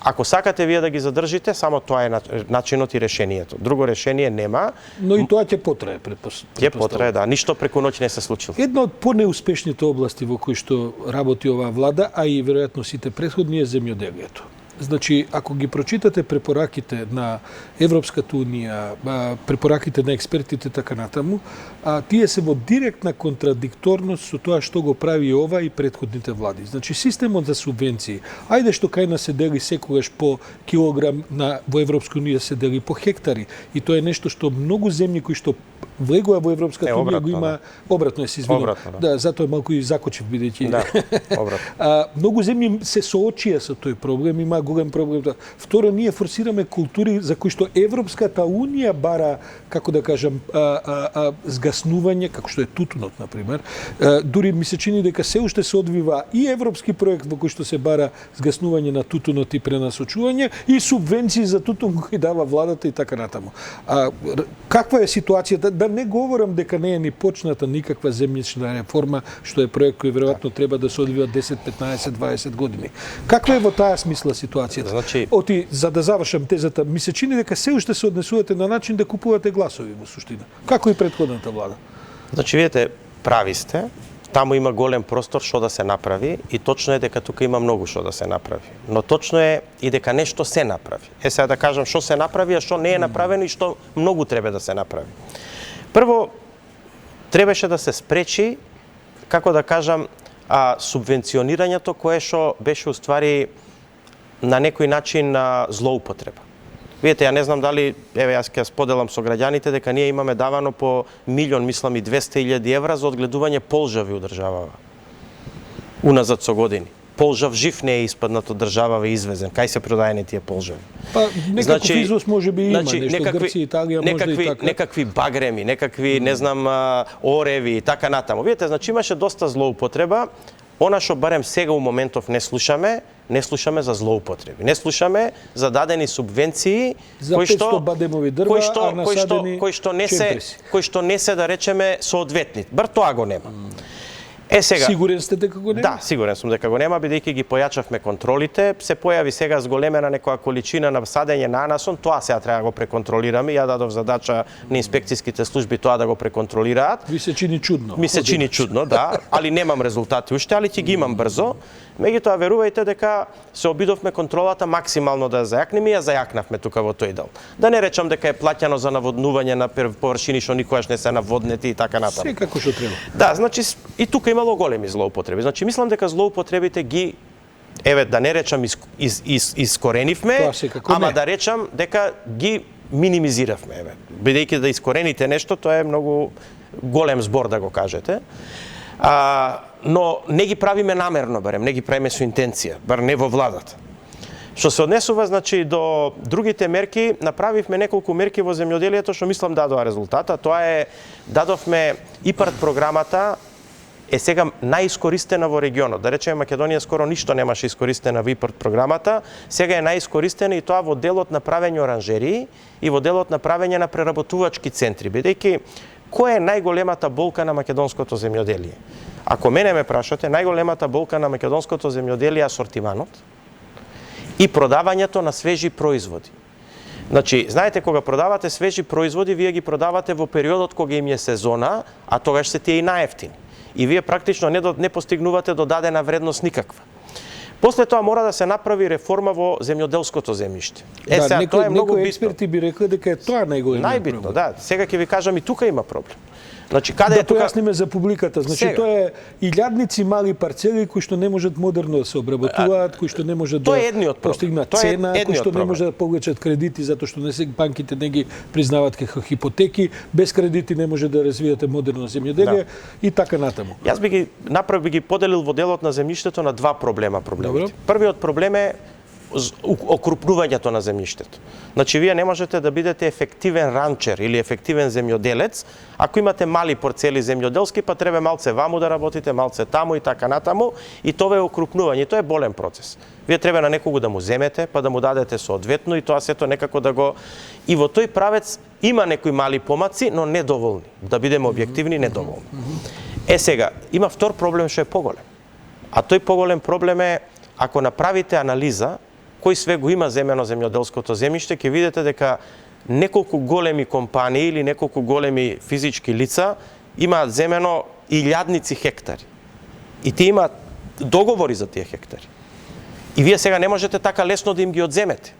B: Ако сакате вие да ги задржите, само тоа е начинот и решението. Друго решение нема.
A: Но и тоа ќе потрае,
B: Ќе потрае, да. Ништо преку ноќ не се случило.
A: Една од понеуспешните области во кои што работи оваа влада, а и веројатно сите претходни, е земјоделието. Значи, ако ги прочитате препораките на Европската унија, препораките на експертите така натаму, тие се во директна контрадикторност со тоа што го прави ова и претходните влади. Значи, системот за субвенции, ајде што кај нас се дели секогаш по килограм, во Европска унија се дели по хектари. И тоа е нешто што многу земји кои што влегува во Европската унија го има обратно, се извинувам. Да, затоа малку и закочив бидејќи.
B: Да, обратно.
A: Многу земји се соочија со тој проблем, има голем проблем. Второ, ние форсираме култури за кои што Европската унија бара, како да кажам, згаснување, како што е тутунот, например. Дури ми се чини дека се уште се одвива и европски проект во кој што се бара згаснување на тутунот и пренасочување и субвенции за тутун кои дава владата и така натаму. Каква е ситуацијата? Да не говорам дека не е ни почната никаква земјична реформа, што е проект кој веројатно треба да се одвива 10, 15, 20 години. Каква е во таа смисла ситуацијата?
B: Значи,
A: за да завршам тезата, ми се чини дека се уште се однесувате на начин да купувате гласови во суштина. Како и претходната влада.
B: Значи, видите, прави сте. Таму има голем простор што да се направи и точно е дека тука има многу што да се направи. Но точно е и дека нешто се направи. Сега да кажам што се направи, а што не е направено и што многу треба да се направи. Прво, требаше да се спречи, како да кажам, субвенционирањето кое што беше уствари на некој начин злоупотреба. Видите, ја не знам дали, еве јас ќе споделам со граѓаните дека ние имаме давано по 1.200.000 евра за одгледување полжави у државава. Уназад со години. Полжав жив не е испаднат од државава и извезен. Кај се продаени тие полжави?
A: Па некаков изvoz може би има, нешто Грција, Италија, може и така.
B: Некакви багреми, некакви, не знам, ореви и така натаму. Видите, значи имаше доста злоупотреба. Она што барем сега у моментов не слушаме за злоупотреби. Не слушаме за дадени субвенции
A: кои што бадемови дрва, а насадени
B: кои што не се да речеме соодветни. Бар тоа го нема. Сега
A: сигурен сте дека го нема?
B: Да, сигурен сум дека го нема, бидејќи ги појачавме контролите, се појави сега зголемена некоја количина на садење на анасон, тоа сега треба да го преконтролираме. Ја дадов задача на инспекцијските служби тоа да го преконтролираат.
A: Ви се чини чудно.
B: Ми се чини чудно, да, али немам резултати уште, али ќе ги имам брзо. Меѓутоа верувајте дека се обидовме контролата максимално да ја зајакнеме и ја зајакнавме тука во тој дел. Да не речам дека е плаќано за наводнување на површини што никогаш не се наводнети и така натаму.
A: Секако што треба.
B: Да, значи и тука имало големи злоупотреби. Значи мислам дека злоупотребите ги да не речам искоренивме, ама да речам дека ги минимизиравме, бидејќи да искорените нешто, тоа е многу голем збор да го кажете. Но не ги правиме намерно, барем, не ги правиме со интенција, бар не во владата. Што се однесува, значи, до другите мерки, направивме неколку мерки во земјоделието што мислам дадоа резултата. Тоа е, дадовме ИПАРД програмата, е сега најискористена во регионот. Да речеме, Македонија скоро ништо немаше искористена во ИПАРД програмата, сега е најискористена и тоа во делот на правење оранжерии и во делот на правење на преработувачки центри, бидејќи која е најголемата болка на македонското земјоделие? Ако мене ме прашате, најголемата болка на македонското земјоделие е асортиманот и продавањето на свежи производи. Значи, знаете, кога продавате свежи производи, вие ги продавате во периодот кога им е сезона, а тогаш се тие и наевтини. И вие практично не постигнувате додадена вредност никаква. После тоа мора да се направи реформа во земјоделското земјиште.
A: Да,
B: тоа е многу
A: некои
B: битно.
A: експерти би рекле дека е тоа најголемиот
B: Најбитно,
A: проблем.
B: да. Сега ќе ви кажам и тука има проблем. Значи, каде
A: Да
B: е тука?
A: појасниме за публиката. Значи,
B: Сега.
A: тоа е илјадници мали парцели кои што не можат модерно да се обработуваат, кои што не можат
B: Тоа
A: да
B: е едниот проблем.
A: постигнат
B: Тоа е
A: цена, кои
B: едниот
A: што не
B: проблем.
A: можат да повлечат кредити затоа што не се банките не ги признаваат како хипотеки, без кредити не може да развиете модерно земјоделие и така натаму.
B: Јас би ги поделил во делот на земјиштето на два проблемите.
A: Добро.
B: Првиот проблем е окрупнувањето на земјиштето. Значи, вие не можете да бидете ефективен ранчер или ефективен земјоделец ако имате мали парцели земјоделски, па треба малце ваму да работите, малце таму и така натаму, и тоа е окрупнување, тоа е болен процес. Вие треба на некого да му земете, па да му дадете соодветно и тоа сето некако да го... И во тој правец има некои мали помаци, но недоволни. Да бидеме објективни, недоволни. Сега, има втор проблем што е поголем. А тој поголем проблем е, ако направите анализа, кој све го има земено земјоделското земјиште, ќе видите дека неколку големи компании или неколку големи физички лица имаат земено илјадници хектари. И тие имаат договори за тие хектари. И вие сега не можете така лесно да им ги одземете.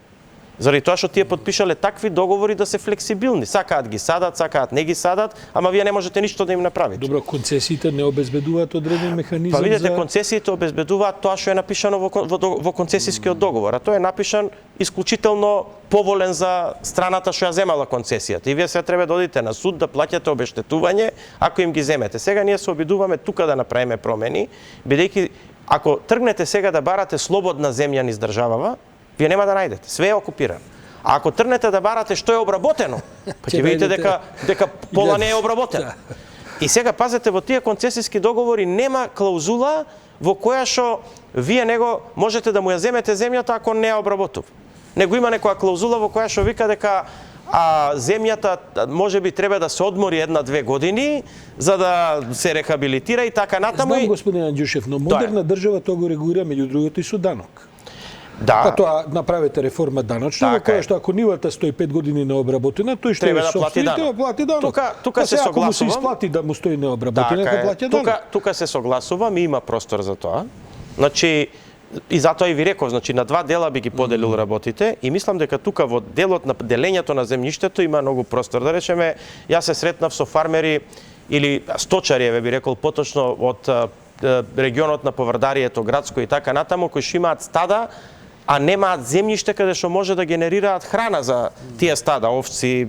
B: Заради тоа што тие подпишале такви договори да се флексибилни. Сакаат ги садат, сакаат не ги садат, ама вие не можете ништо да им направите.
A: Добро, концесиите не обезбедуваат одреден механизам
B: Па видите,
A: за...
B: концесиите обезбедуваат тоа што е напишано во концесискиот договор, а тој е напишан исклучително поволен за страната што ја земала концесијата. И вие се треба да одите на суд да плаќате обештетување ако им ги земете. Сега ние се обидуваме тука да направиме промени, бидејќи ако тргнете сега да барате слободна земја низ државава, вие нема да најдете. Све е окупирано. А ако тргнете да барате што е обработено, па ќе видите дека пола не е обработено. И сега пазете, во тие концесиски договори нема клаузула во која што вие него можете да му ја земете земјата ако не ја обработува. Него има некоја клаузула во која што вика дека земјата можеби треба да се одмори 1-2 години за да се рехабилитира и така натаму.
A: Знам, господин Анđушев, но модерна држава тоа го регулира меѓу другото и со данок.
B: Да.
A: Па тоа направете реформа даночна, во која што ако нивата стои 5 години необработена, тој што
B: Треба
A: е
B: да плати
A: собственик,
B: данок.
A: треба плати данок.
B: Тука се
A: Ако му се
B: согласувам.
A: исплати да му стои необработена,
B: Така
A: да
B: е.
A: плаќа данок.
B: Тука се согласувам и има простор за тоа. Значи, и затоа и ви реков, значи на два дела би ги поделил работите и мислам дека тука во делот на делењето на земјиштето има многу простор. Да речеме, јас се сретнав со фармери или сточари, би рекол поточно од регионот на Поврдарието, Градско и така натаму, кои што имаат стада, а немаат земјиште каде што може да генерираат храна за тие стада, овци,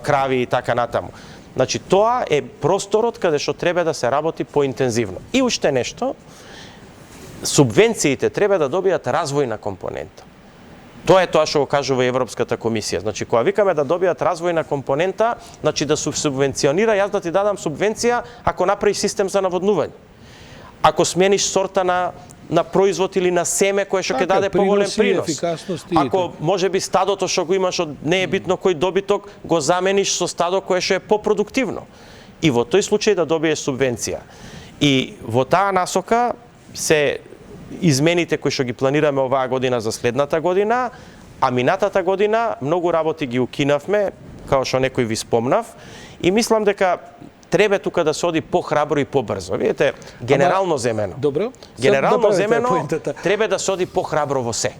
B: крави и така натаму. Значи, тоа е просторот каде што треба да се работи поинтензивно. И уште нешто, субвенциите треба да добијат развојна компонента. Тоа е тоа што го кажува Европската комисија. Значи, кога викаме да добијат развојна компонента, значи да се субвенционира, јас да ти дадам субвенција ако направиш систем за наводнување. Ако смениш сорта на производ или на семе кое што ќе даде поголем принос. Ако можеби стадото што го имаш, не е битно кој добиток, го замениш со стадо кое што е попродуктивно. И во тој случај да добиеш субвенција. И во таа насока се измените кои што ги планираме оваа година за следната година, а минатата година многу работи ги укинавме, као што некој ви спомнав, и мислам дека треба тука да се оди похрабро и побрзо. Видите, генерално земено.
A: Добро.
B: Генерално земено треба да се оди похрабро во се.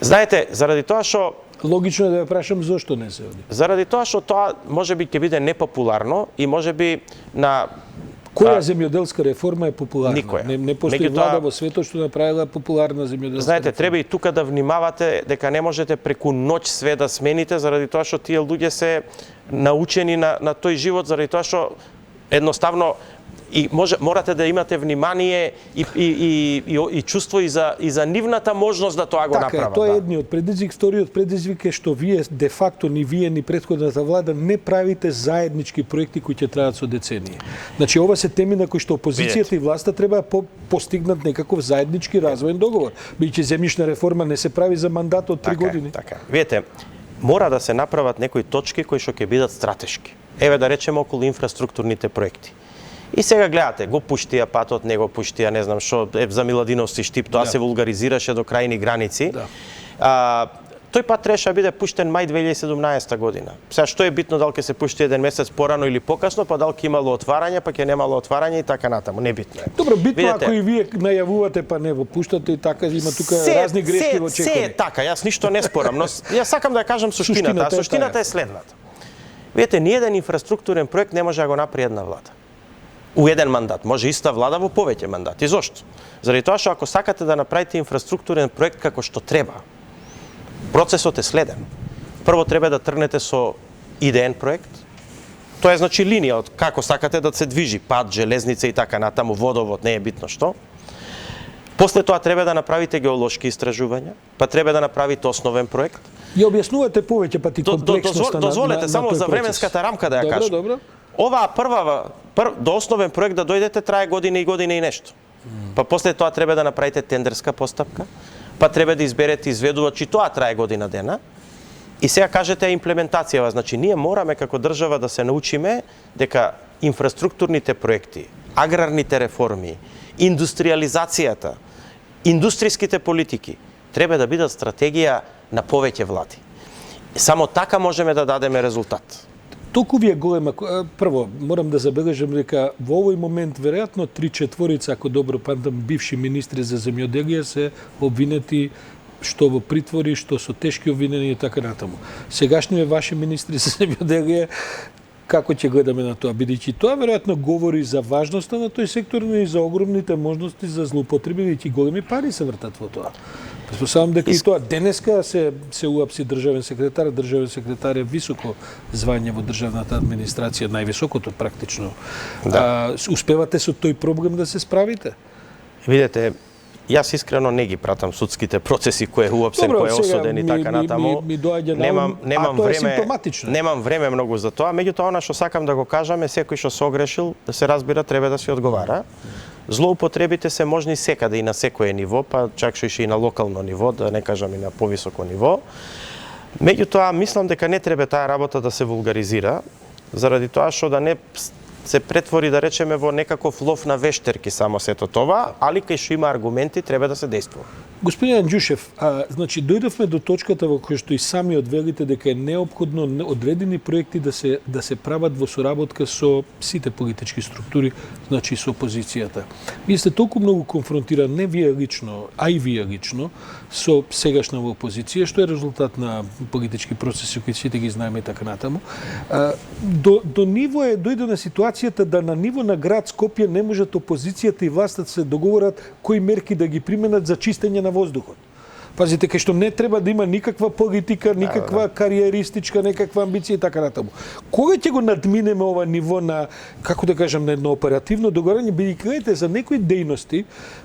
B: Знаете, заради тоа што
A: логично е да ја прашам зошто не се оди.
B: Заради тоа што тоа можеби ќе биде непопуларно и можеби на
A: која земјоделска реформа е популарна?
B: Никоја.
A: Не постои влада во светот што направила популарна земјоделска
B: Знаете,
A: реформа.
B: треба и тука да внимавате дека не можете преку ноќ све да смените, заради тоа што тие луѓе се научени на тој живот, заради тоа што едноставно и морате да имате внимание и чувство и за нивната можност да тоа го направат.
A: Така, тоа е едниот предизвик, вториот предизвик е што вие де факто ни вие ни претходната влада не правите заеднички проекти кои ќе траат со децении. Значи ова се теми на кои што опозицијата и власта треба постигнат некаков заеднички развоен договор. Бијќи земјишна реформа не се прави за мандат од 3 години.
B: Така. Видете, мора да се направат некои точки кои што ќе бидат стратешки. Еве да речеме околу инфраструктурните проекти. И сега гледате, го пуштија патот, не го пуштија, не знам што, за Миладиновски Штип, тоа се вулгаризираше до крајни граници. тој пат требаше да биде пуштен мај 2017 година. Сега што е битно дали ќе се пушти еден месец порано или покасно, па дали ќе имало отварање, па ќе немало отварање и така натаму, не битно е.
A: Добро, битно
B: Видете,
A: ако и вие најавувате па не го пуштате и така има тука разни грешки во чекори.
B: Се е така, јас ништо не спорам, но јас сакам да ја кажам суштината, суштината е следната. Видете, ниеден инфраструктурен проект не може да го направи една влада. У еден мандат, може иста влада во повеќе мандати. Зошто? Заради тоа што ако сакате да направите инфраструктурен проект како што треба, процесот е следен. Прво треба да тргнете со идеен проект. Тоа е значи линија од како сакате да се движи, пат, железница и така натаму, водовод, не е битно што. После тоа треба да направите геолошки истражувања, па треба да направите основен проект.
A: Ја објаснувате повеќе пати комплексноста на
B: дозволете само за временската рамка да ја кажам.
A: Добро.
B: Оваа до основен проект да дојдете трае година и нешто. Па после тоа треба да направите тендерска постапка, па треба да изберете изведувач и тоа трае година дена. И сега кажете имплементацијава, значи ние мораме како држава да се научиме дека инфраструктурните проекти, аграрните реформи, индустриализацијата, индустриските политики треба да бидат стратегија на повеќе влади. Само така можеме да дадеме резултат.
A: Толку ви е голема, прво, морам да забележам дека во овој момент веројатно 3/4, ако добро памтам, бивши министри за земјоделие се обвинети што во притвори, што со тешки обвинени и така натаму. Сегашните ваши министри за земјоделие, како ќе гледаме на тоа, бидејќи тоа веројатно говори за важноста на тој сектор и за огромните можности за злоупотреби, бидејќи големи пари се вртат во тоа. Предпоставам дека и тоа денеска се уапси државен секретар е високо звање во државната администрација, највисокото практично.
B: Да.
A: Успевате со тој проблем да се справите?
B: Видете, јас искрено не ги пратам судските процеси кој е уапсен, кој е осуден и така натаму.
A: Немам тоа е симптоматично.
B: Немам време многу за тоа, меѓутоа она што сакам да го кажам е секој што се огрешил, да се разбира, треба да се одговара. Злоупотребите се можни секаде и на секое ниво, па чак и на локално ниво, да не кажам и на повисоко ниво. Меѓутоа, мислам дека не треба таа работа да се вулгаризира, заради тоа што да не се претвори, да речеме, во некаков лов на вештерки само сето това, али кај што има аргументи, треба да се действува.
A: Господин Анџушев, значи дојдовме до точката во која што и сами одвелите дека е неопходно одредени проекти да се прават во соработка со сите политички структури, значи со опозицијата. Вие сте толку многу конфронтирани, не вие лично, а и вие лично, со сегашна опозиција, што е резултат на политички процеси кои сите ги знаеме и така натаму. До ниво е дојде на ситуацијата да на ниво на град Скопје не можат опозицијата и властта се договорат кои мерки да ги применат за чистење на воздухот. Пазите, кај што не треба да има никаква политика, никаква кариеристичка, некаква амбиција и така натаму. Кога ќе го надминеме ова ниво на, како да кажам, на едно оперативно договарање, бидејќи за некои дејности,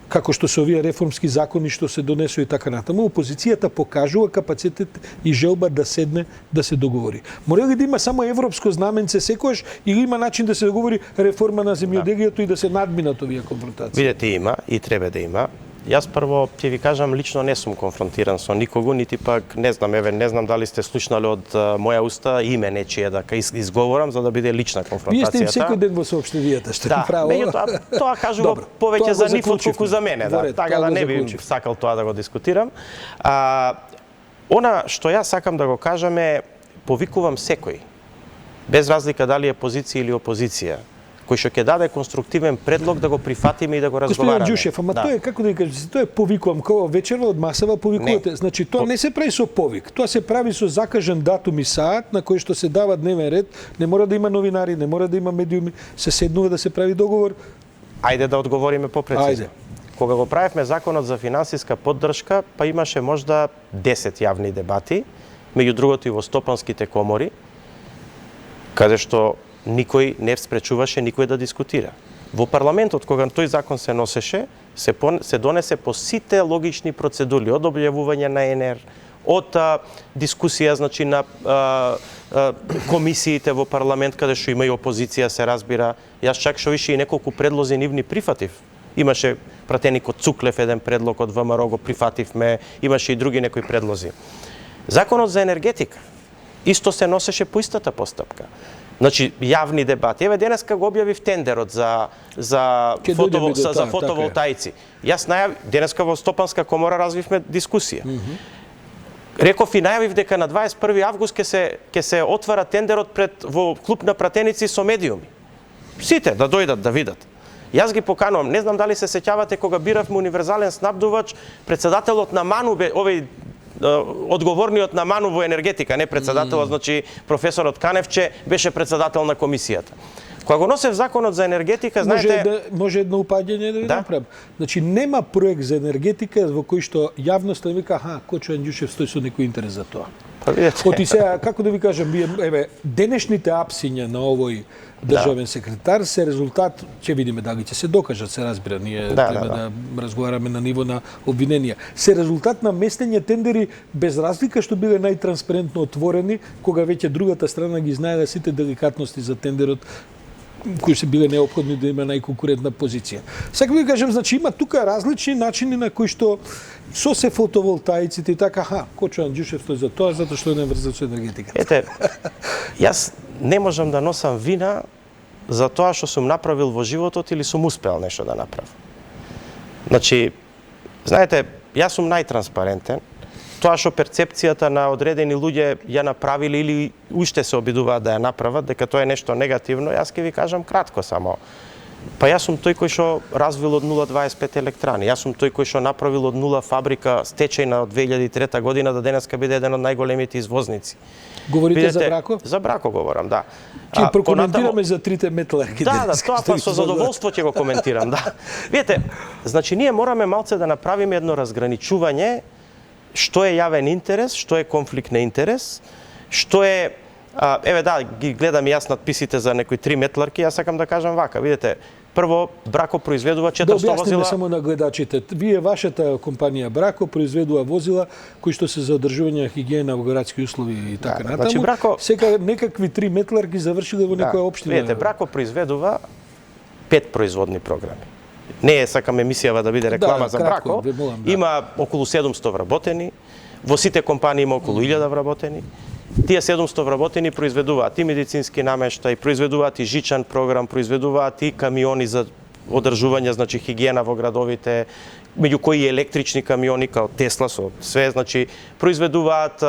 A: како што се овие реформски закони што се донесу и така натаму, опозицијата покажува капацитет и желба да седне да се договори. Мора ли да има само европско знаменце секојаш или има начин да се договори реформа на земјоделието и да се надминат овие конфронтации?
B: Видете, има и треба да има. Јас прво ќе ви кажам, лично не сум конфронтиран со никого, нити пак не знам дали сте слушнали од моја уста име нечие да изговорам за да биде лична конфронтацијата.
A: Вие сте им секој ден во соопштенијата, што е право.
B: Да, тоа кажува повеќе за нив отколку за мене, да. Така да не би сакал тоа да го дискутирам. Она што јас сакам да го кажам е, повикувам секој, без разлика дали е позиција или опозиција, кој што ќе даде конструктивен предлог да го прифатиме и да го разговараме.
A: Господин Анџушев, ама тоа е, како да ви кажам, тоа е повикувам, како вечерва од масава повикувате. Значи, тоа не се прави со повик, тоа се прави со закажен датум и саат на кој што се дава дневен ред, не мора да има новинари, не мора да има медиуми, се седнува да се прави договор.
B: Ајде да одговориме попрецизно.
A: Ајде.
B: Кога го правевме законот за финансиска поддршка, па имаше можда 10 јавни дебати, меѓу другото и во стопанските комори, каде што никој не спречуваше никој да дискутира. Во парламентот, кога тој закон се носеше, се донесе по сите логични процедури, од објавување на ЕНР, од дискусија, значи, на комисиите во парламент, каде што има и опозиција, се разбира. Јас чак што више и неколку предлози нивни прифатив. Имаше пратени код Цуклев еден предлог, од ВМРО го прифативме, имаше и други некои предлози. Законот за енергетика исто се носеше по истата постапка. Значи, јавни дебати. Еве, денеска го објавив тендерот за фотоволтаици. Јас денеска во Стопанска комора развивме дискусија. Реков и најавив дека на 21 август ќе се отвара тендерот во клуб на пратеници со медиуми. Сите да дојдат да видат. Јас ги поканувам, не знам дали се сеќавате кога биравме универзален снабдувач, председателот на МАНУ овој одговорниот на МАНУ во енергетика, не председателот, значи професорот Каневче беше председател на комисијата. Кога го носев законот за енергетика, знаете...
A: Може едно упаѓање да ви направам. Значи, нема проект за енергетика во кој што јавноста вика, Кочо Анѓушев стои со некој интерес за тоа. Оти сега, како да ви кажам, денешните апсиња на овој државен секретар се резултат, ќе видиме дали ќе се докажат, се разбира, ние треба да разговараме на ниво на обвиненија. Се резултат на местење тендери без разлика што биле најтранспарентно отворени, кога веќе другата страна ги знаела сите деликатности за тендерот кои се биле неопходни да има најконкурентна позиција. Сега ви кажам, значи има тука различни начини на кои што со се фотоволтаиците и така, Кочо Анѓушев стои за тоа, затоа што е наврзан со енергетика.
B: Ете, јас не можам да носам вина за тоа што сум направил во животот или сум успеал нешто да направам. Значи, знаете, јас сум најтранспарентен. Тоа што перцепцијата на одредени луѓе ја направиле или уште се обидуваат да ја направат, дека тоа е нешто негативно, јас ќе ви кажам кратко само. Па јас сум тој кој што развил од 0,25 електрани. Јас сум тој кој што направил од 0 фабрика стечајна од 2003 година да денеска биде еден од најголемите извозници.
A: Говорите за Брако?
B: За Брако говорам, да.
A: Ќе прокоментираме за трите металарки.
B: Да, тоа па со задоволство ќе го коментирам, да. Видете, значи ние мораме малце да направиме едно разграничување што е јавен интерес, што е конфликт на интерес, што е ги гледам јас надписите за некои 3 метларки, јас сакам да кажам вака, видите, прво Брако произведува 400 возила. Да објасниме
A: само на гледачите. Вие вашата компанија Брако произведува возила кои што се за одржување хигиена во градски услови и така натаму.
B: Значи Брако
A: сега некакви 3 метларки завршиле во некоја општина.
B: Видите, Брако произведува 5 производни програми. Не е сакам емисијава да биде реклама за Брако. Има околу 700 вработени, во сите компании има околу 1000 вработени. Тие 700 вработени произведуваат и медицински намештај, произведуваат и жичен програм, произведуваат и камиони за одржување, значи хигиена во градовите, меѓу кои и електрични камиони као Тесла со све, значи произведуваат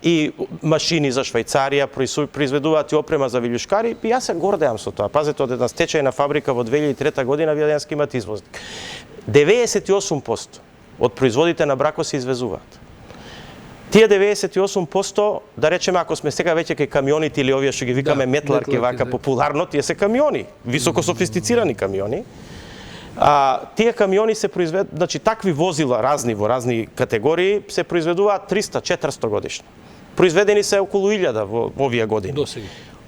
B: и машини за Швајцарија, произведуваат и опрема за вилјушкари, и јас се гордеам со тоа. Пазете, од една стечајна фабрика во 2003 година вие денеска имате извозник. 98% од производите на Брако се извезуваат. Тие 98%, да речеме, ако сме сега веќе кај камионите или овие што ги викаме метларки вака популарно, тие се камиони, високо софистицирани камиони. Тие камиони се произведуваат, значи такви возила разни во разни категории се произведуваат 300-400 годишно. Произведени се околу 1000 во овие години.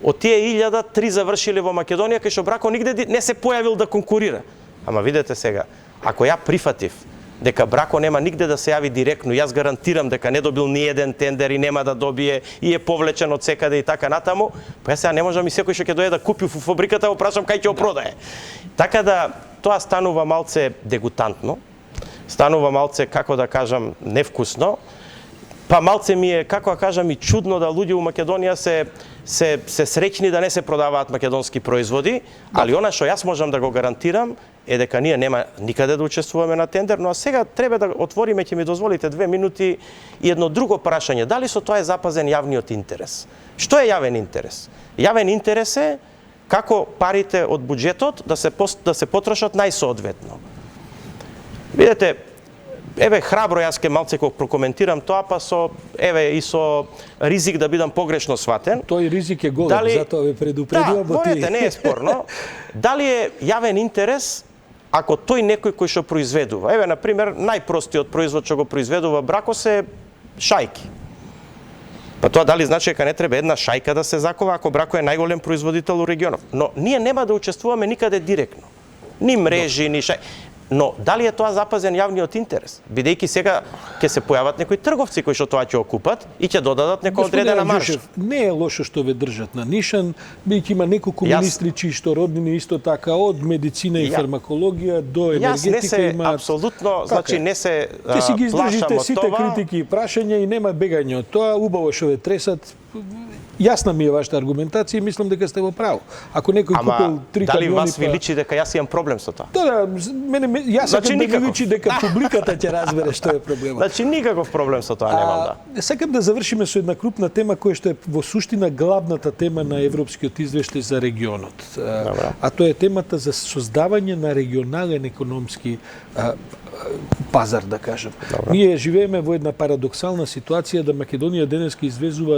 B: Од тие 1000, 3 завршиле во Македонија, кај што Брако нигде не се појавил да конкурира. Ама видете сега, ако ја прифатив дека Брако нема нигде да се јави директно, јас гарантирам дека не добил ни еден тендер и нема да добие и е повлечен од секаде и така натаму, па јас сега не можам и секој што ќе дојде да купи во фабриката, опрашам кај ќе го продае. Така да тоа станува малце дегутантно, станува малце, како да кажам, невкусно, па малце ми е, како да кажам, и чудно да луѓе у Македонија се среќни да не се продаваат македонски производи, али она што јас можам да го гарантирам е дека ние нема никаде да учествуваме на тендер, но сега треба да отвориме, ќе ми дозволите 2 минути, и едно друго прашање, дали со тоа е запазен јавниот интерес? Што е јавен интерес? Јавен интерес е како парите од буџетот да се потрошат најсоодветно. Видете, храбро јас ке малце кога прокоментирам тоа, па и со ризик да бидам погрешно сватен.
A: Тој ризик е голем, затоа ве предупредувам.
B: Да, војте, не е спорно. Дали е јавен интерес ако тој некој кој што произведува? Например, најпростиот производ што го произведува Брако се шајки. Па тоа дали значи дека не треба една шајка да се закова ако Брако е најголем производител у регионот? Но ние нема да учествуваме никаде директно. Ни мрежи, ни шајки. Но дали е тоа запазен јавниот интерес? Бидејќи сега ќе се појават некои трговци кои што тоа ќе окупат и ќе додадат некоја одредена маржа.
A: Не е лошо што ве држат на нишан, бидејќи има неколку министри чии што роднини исто така од медицина и фармакологија до енергетика има.
B: Апсолутно, значи не се
A: ќе си ги издржите
B: плашам од
A: сите
B: тоа.
A: Критики и прашања и нема бегање од тоа. Убаво што ве тресат, јасна ми е вашата аргументација и мислам дека сте во право. Ако некој купил 3
B: дали
A: камиони
B: вас ви личи дека јас имам проблем со тоа?
A: Да, јас сакам да ми личи дека публиката ќе разбере што е проблемот.
B: Значи никаков проблем со тоа немам, да.
A: Сакам да завршиме со една крупна тема која што е во суштина главната тема на европскиот извештај за регионот. А тоа е темата за создавање на регионален економски пазар, да кажем. Ние живееме во една парадоксална ситуација да Македонија денеска извезува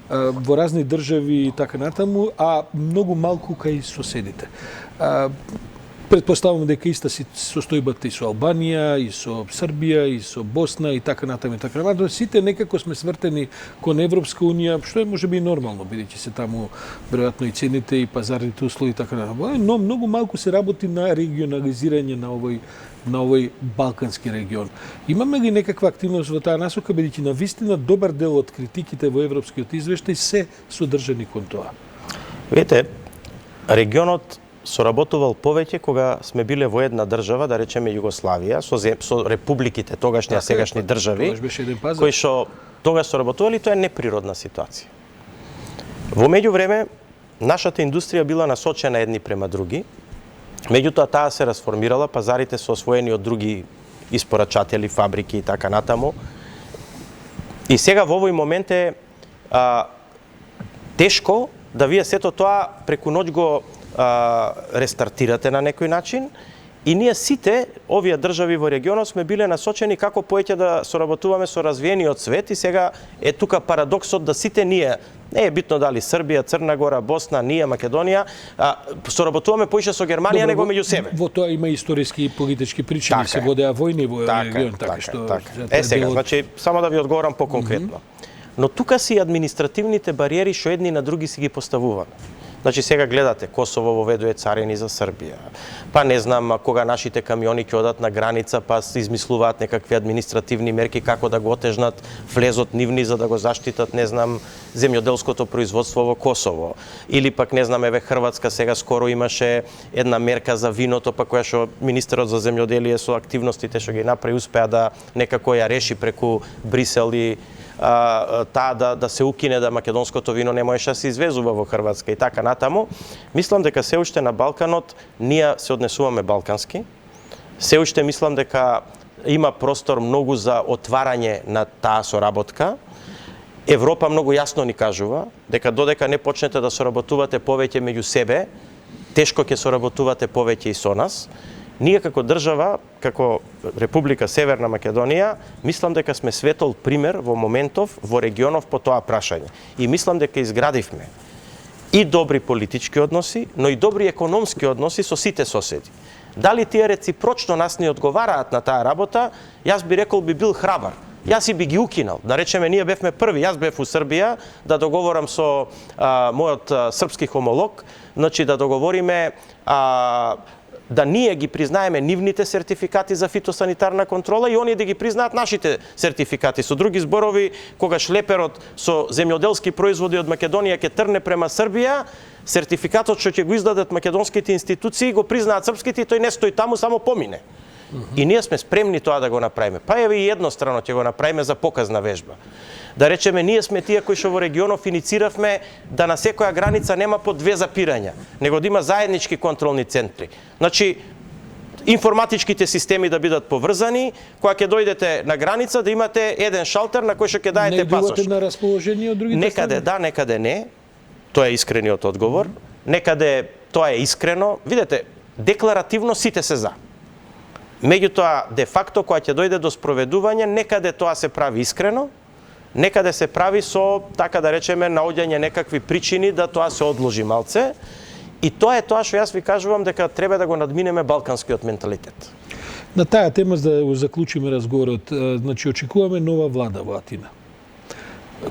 A: во разни држави и така натаму, а многу малку кај соседите. Предпоставувам дека иста состојбата и со Албанија, и со Србија, и со Босна, и така натаму, и така натаму. Сите некако сме свртени кон Европска Унија, што е можеби и нормално, бидејќи се таму веројатно и цените и пазарните услови и така натаму. Но многу малку се работи на регионализирање на овој балкански регион. Имаме ли некаква активност во таа насока, бидејќи на вистина добар дел од критиките во европскиот извештај се содржани кон тоа?
B: Видете, регионот соработувал повеќе кога сме биле во една држава, да речеме Југославија, со републиките, тогашни, а сегашни држави, кои што тогаш соработували, тоа е неприродна ситуација. Во меѓувреме, нашата индустрија била насочена едни према други, меѓутоа таа се расформирала, пазарите се освоени од други испорачатели, фабрики и така натаму. И сега во овој момент е тешко да вие сето тоа преку ноќ го рестартирате на некој начин и ние сите овие држави во регионот сме биле насочени како поеќе да соработуваме со развиениот свет и сега е тука парадоксот да сите ние, не е битно дали Србија, Црна Гора, Босна, ние, Македонија, соработуваме поише со Германија него меѓу себе.
A: Во тоа има историски и политички причини, се водеа војни во регион, така што...
B: Сега, значи, само да ви одговорам поконкретно. Но тука си административните бариери што едни на други си ги поставуваме. Значи сега гледате, Косово воведува царини за Србија. Па не знам, кога нашите камиони ќе одат на граница, па се измислуваат некакви административни мерки како да го отежнат влезот нивни за да го заштитат, не знам, земјоделското производство во Косово. Или пак не знам, еве Хрватска сега скоро имаше една мерка за виното, па која што министерот за земјоделие со активностите што ги направи успеа да некако ја реши преку Брисел и таа да се укине да македонското вино не можеше да се извезува во Хрватска и така натаму. Мислам дека се уште на Балканот ние се однесуваме балкански. Се уште мислам дека има простор многу за отварање на таа соработка. Европа многу јасно ни кажува дека додека не почнете да соработувате повеќе меѓу себе, тешко ќе соработувате повеќе и со нас. Ние како држава, како Република Северна Македонија, мислам дека сме светол пример во моментов во регионов по тоа прашање. И мислам дека изградивме и добри политички односи, но и добри економски односи со сите соседи. Дали тие реципрочно нас ни одговараат на таа работа, јас би рекол би бил храбар. Јас и би ги укинал. Да речеме, ние бевме први, јас бев у Србија, да договорам со мојот српски хомолог, значи да договориме да ние ги признаеме нивните сертификати за фитосанитарна контрола и оние да ги признаат нашите сертификати. Со други зборови, кога шлеперот со земјоделски производи од Македонија ќе трне према Србија, сертификатот што ќе го издадат македонските институции го признаат српските и тој не стои таму, само помине. И ние сме спремни тоа да го направиме. Па еве и еднострано ќе го направиме за показна вежба. Да речеме, ние сме тие кои што во регионот иницииравме да на секоја граница нема по 2 запирања, него да има заеднички контролни центри. Значи, информатичките системи да бидат поврзани, кога ќе дојдете на граница да имате еден шалтер на кој што ќе даете пасош.
A: Не добивате на расположение од другите
B: некаде да, некаде не. Тоа е искрениот одговор. Некаде тоа е искрено. Видете, декларативно сите се за. Меѓутоа, де факто, кога ќе дојде до спроведување, некаде тоа се прави искрено, некаде се прави со, така да речеме, наоѓање некакви причини да тоа се одложи малце. И тоа е тоа што јас ви кажувам дека треба да го надминеме балканскиот менталитет.
A: На таа тема да го заклучиме разговорот, значи очекуваме нова влада во Атина,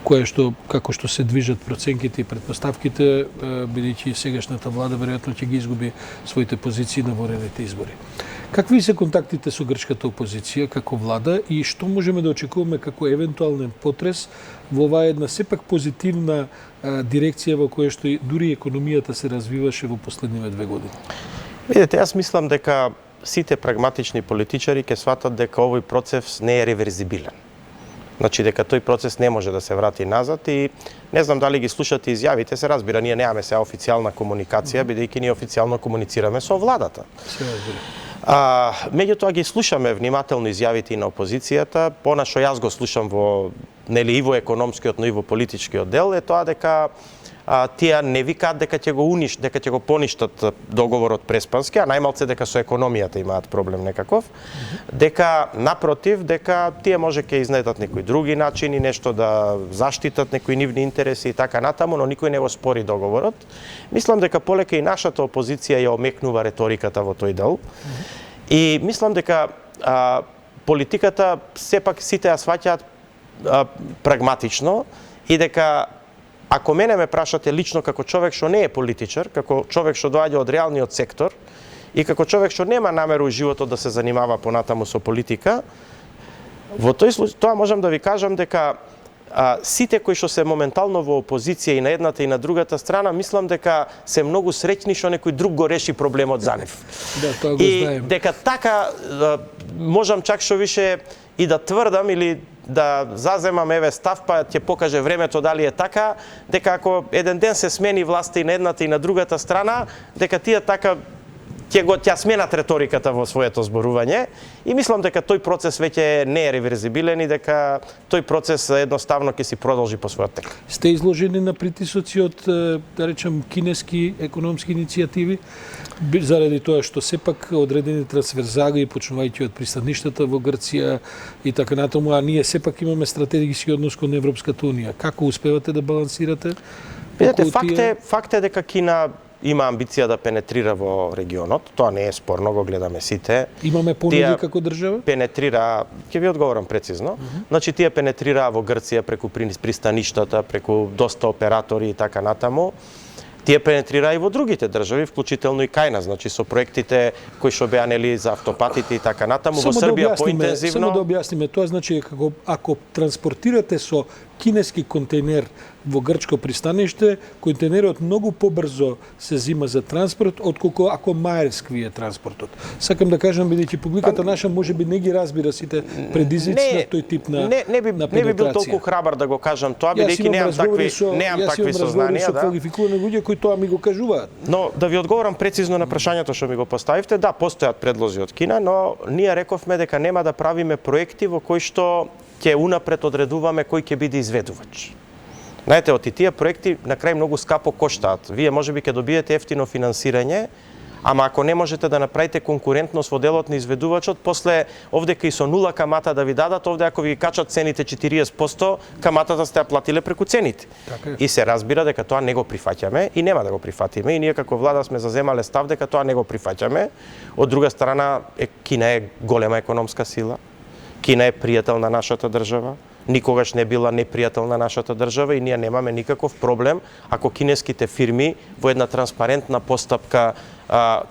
A: која што, како што се движат проценките и предпоставките, бидејќи сегашната влада веројатно ќе ги изгуби своите позиции на ворените избори. Какви се контактите со грчката опозиција како влада и што можеме да очекуваме како евентуален потрес во оваа една сепак позитивна дирекција во која што дури економијата се развиваше во последниве 2 години?
B: Видете, јас мислам дека сите прагматични политичари ќе сватат дека овој процес не е реверзибилен. Значи дека тој процес не може да се врати назад и не знам дали ги слушате изјавите, се разбира, ние немаме сега официјална комуникација, бидејќи ние официјално комуницираме со владата. Меѓутоа ги слушаме внимателно изјавите и на опозицијата, понашто јас го слушам во нели и во економскиот, но и во политичкиот дел, е тоа дека тие не викаат дека ќе го поништат договорот Преспански, а најмалце дека со економијата имаат проблем некаков, дека напротив, дека тие може ќе изнедат некои други начини, нешто да заштитат некои нивни интереси и така натаму, но никој не го спори договорот. Мислам дека полека и нашата опозиција ја омекнува реториката во тој дел. И мислам дека политиката сепак сите ја сваќаат прагматично и дека ако мене ме прашате лично како човек што не е политичар, како човек што доаѓа од реалниот сектор и како човек што нема намера у животот да се занимава понатаму со политика, во тој случај тоа можам да ви кажам дека сите кои што се моментално во опозиција и на едната и на другата страна, мислам дека се многу среќни што некој друг го реши проблемот за нив.
A: Да, тоа го знаем.
B: И дека така можам чак што више и да тврдам или да заземам став, па ќе покаже времето дали е така, дека ако еден ден се смени власта и на едната и на другата страна, дека тие така ќе сменат реториката во своето зборување и мислам дека тој процес веќе не е реверзибилен и дека тој процес едноставно ќе си продолжи по својот тек.
A: Сте изложени на притисоци од, да речем, кинески економски иницијативи, заради тоа што сепак одредени трансферзаги, почнувајќи од пристаништата во Грција и така натаму, а ние сепак имаме стратегиски однос кон Европската унија. Како успевате да балансирате?
B: Видете, факт е дека Кина има амбиција да пенетрира во регионот, тоа не е спорно, го гледаме сите.
A: Имаме понуди како држава?
B: Пенетрира, ќе ви одговорам прецизно. Значи тие пенетрираа во Грција преку пристаништата, преку доста оператори и така натаму. Тие пенетрираа и во другите држави, вклучително и кај нас, значи со проектите кои што беа нели за автопатите и така натаму, во Србија поинтензивно.
A: Само да објасниме, тоа значи ако транспортирате со кинески контейнер во грчко пристаниште, контейнерот многу побрзо се зима за транспорт отколку ако маерски е транспортот. Сакам да кажам, бидејќи публиката наша можеби не ги разбира сите предизвици на тој тип на пенетрација.
B: Не би бил толку храбар да го кажам тоа, бидејќи немам такви сознанија,
A: со квалификувани луѓе кои тоа ми го кажуваат.
B: Но да ви одговорам прецизно на прашањето што ми го поставивте, да, постојат предлози од Кина, но ние рековме дека нема да правиме проекти во кои што ќе унапред одредуваме кој ќе биде изведувач. Знаете, од тие проекти на крај многу скапо коштаат. Вие можеби ќе добиете ефтино финансирање, ама ако не можете да направите конкурентност во делот на изведувачот, после овдека и со нула камата да ви дадат, овде ако ви качат цените 40%, каматата сте ја платиле преку цените. И се разбира дека тоа не го прифаќаме и нема да го прифатиме и ние како влада сме заземале став дека тоа не го прифаќаме. Од друга страна, Кина е голема економска сила. Кина е пријател на нашата држава, никогаш не била непријател на нашата држава и ние немаме никаков проблем ако кинеските фирми во една транспарентна постапка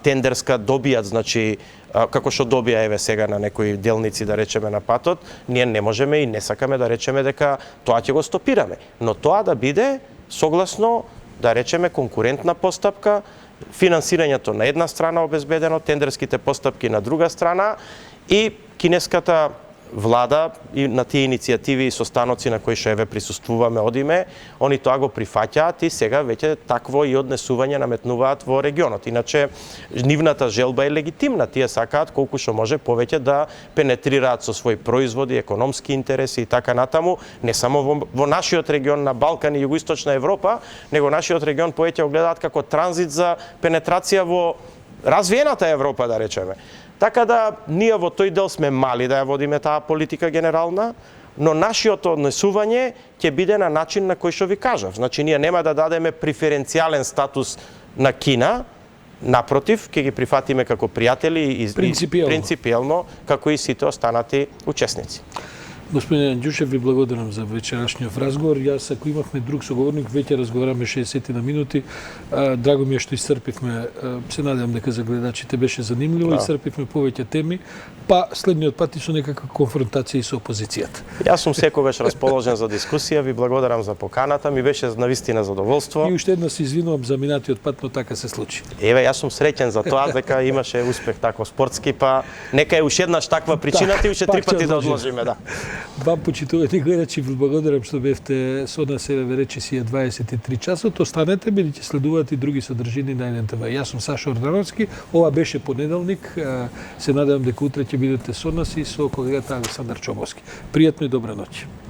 B: тендерска добијат, значи како што добија еве сега на некои делници да речеме на патот, ние не можеме и не сакаме да речеме дека тоа ќе го стопираме, но тоа да биде согласно да речеме конкурентна постапка, финансирањето на една страна обезбедено, тендерските постапки на друга страна и кинеската влада и на тие иницијативи и состаноци на кои што еве присуствуваме одиме, они тоа го прифаќаат и сега веќе такво и однесување наметнуваат во регионот. Иначе нивната желба е легитимна, тие сакаат колку што може повеќе да пенетрираат со своји производи, економски интереси и така натаму, не само во нашиот регион на Балкан и Југоисточна Европа, него нашиот регион повеќе го гледаат како транзит за пенетрација во развиената Европа, да речеме. Така да, ние во тој дел сме мали да ја водиме таа политика генерална, но нашиот однесување ќе биде на начин на кој што ви кажав. Значи, ние нема да дадеме преференцијален статус на Кина, напротив, ќе ги прифатиме како пријатели и принципиелно, како и сите останати учесници.
A: Господин Анџушев, ви благодарам за вечерашниот разговор. Јас, ако имавме друг соговорник, веќе разговараме 60 на минути. Драго ми е што исцрпивме, се надевам дека за гледачите беше занимливо, исцрпивме повеќе теми, па следниот пат и со некаква конфронтација и со опозицијата.
B: Јас сум секогаш расположен за дискусија, ви благодарам за поканата, ми беше навистина задоволство.
A: И уште една се извинувам за минатиот пат, но така се случи.
B: Еве, јас сум среќен за тоа дека имаше успех тако спортски, па нека е уште еднаш таква причината и уште три пати да одложиме, да.
A: Вам, почитувани гледачи, ви благодарам што бевте со нас еве вече си е 23 часот. Останете, бидејќи следуваат и други содржини на ННТВ. Јас сум Сашо Ордановски, ова беше понеделник. Се надевам дека утре ќе бидете со нас и со колегата Александар Чомовски. Пријатно и добра ноќ.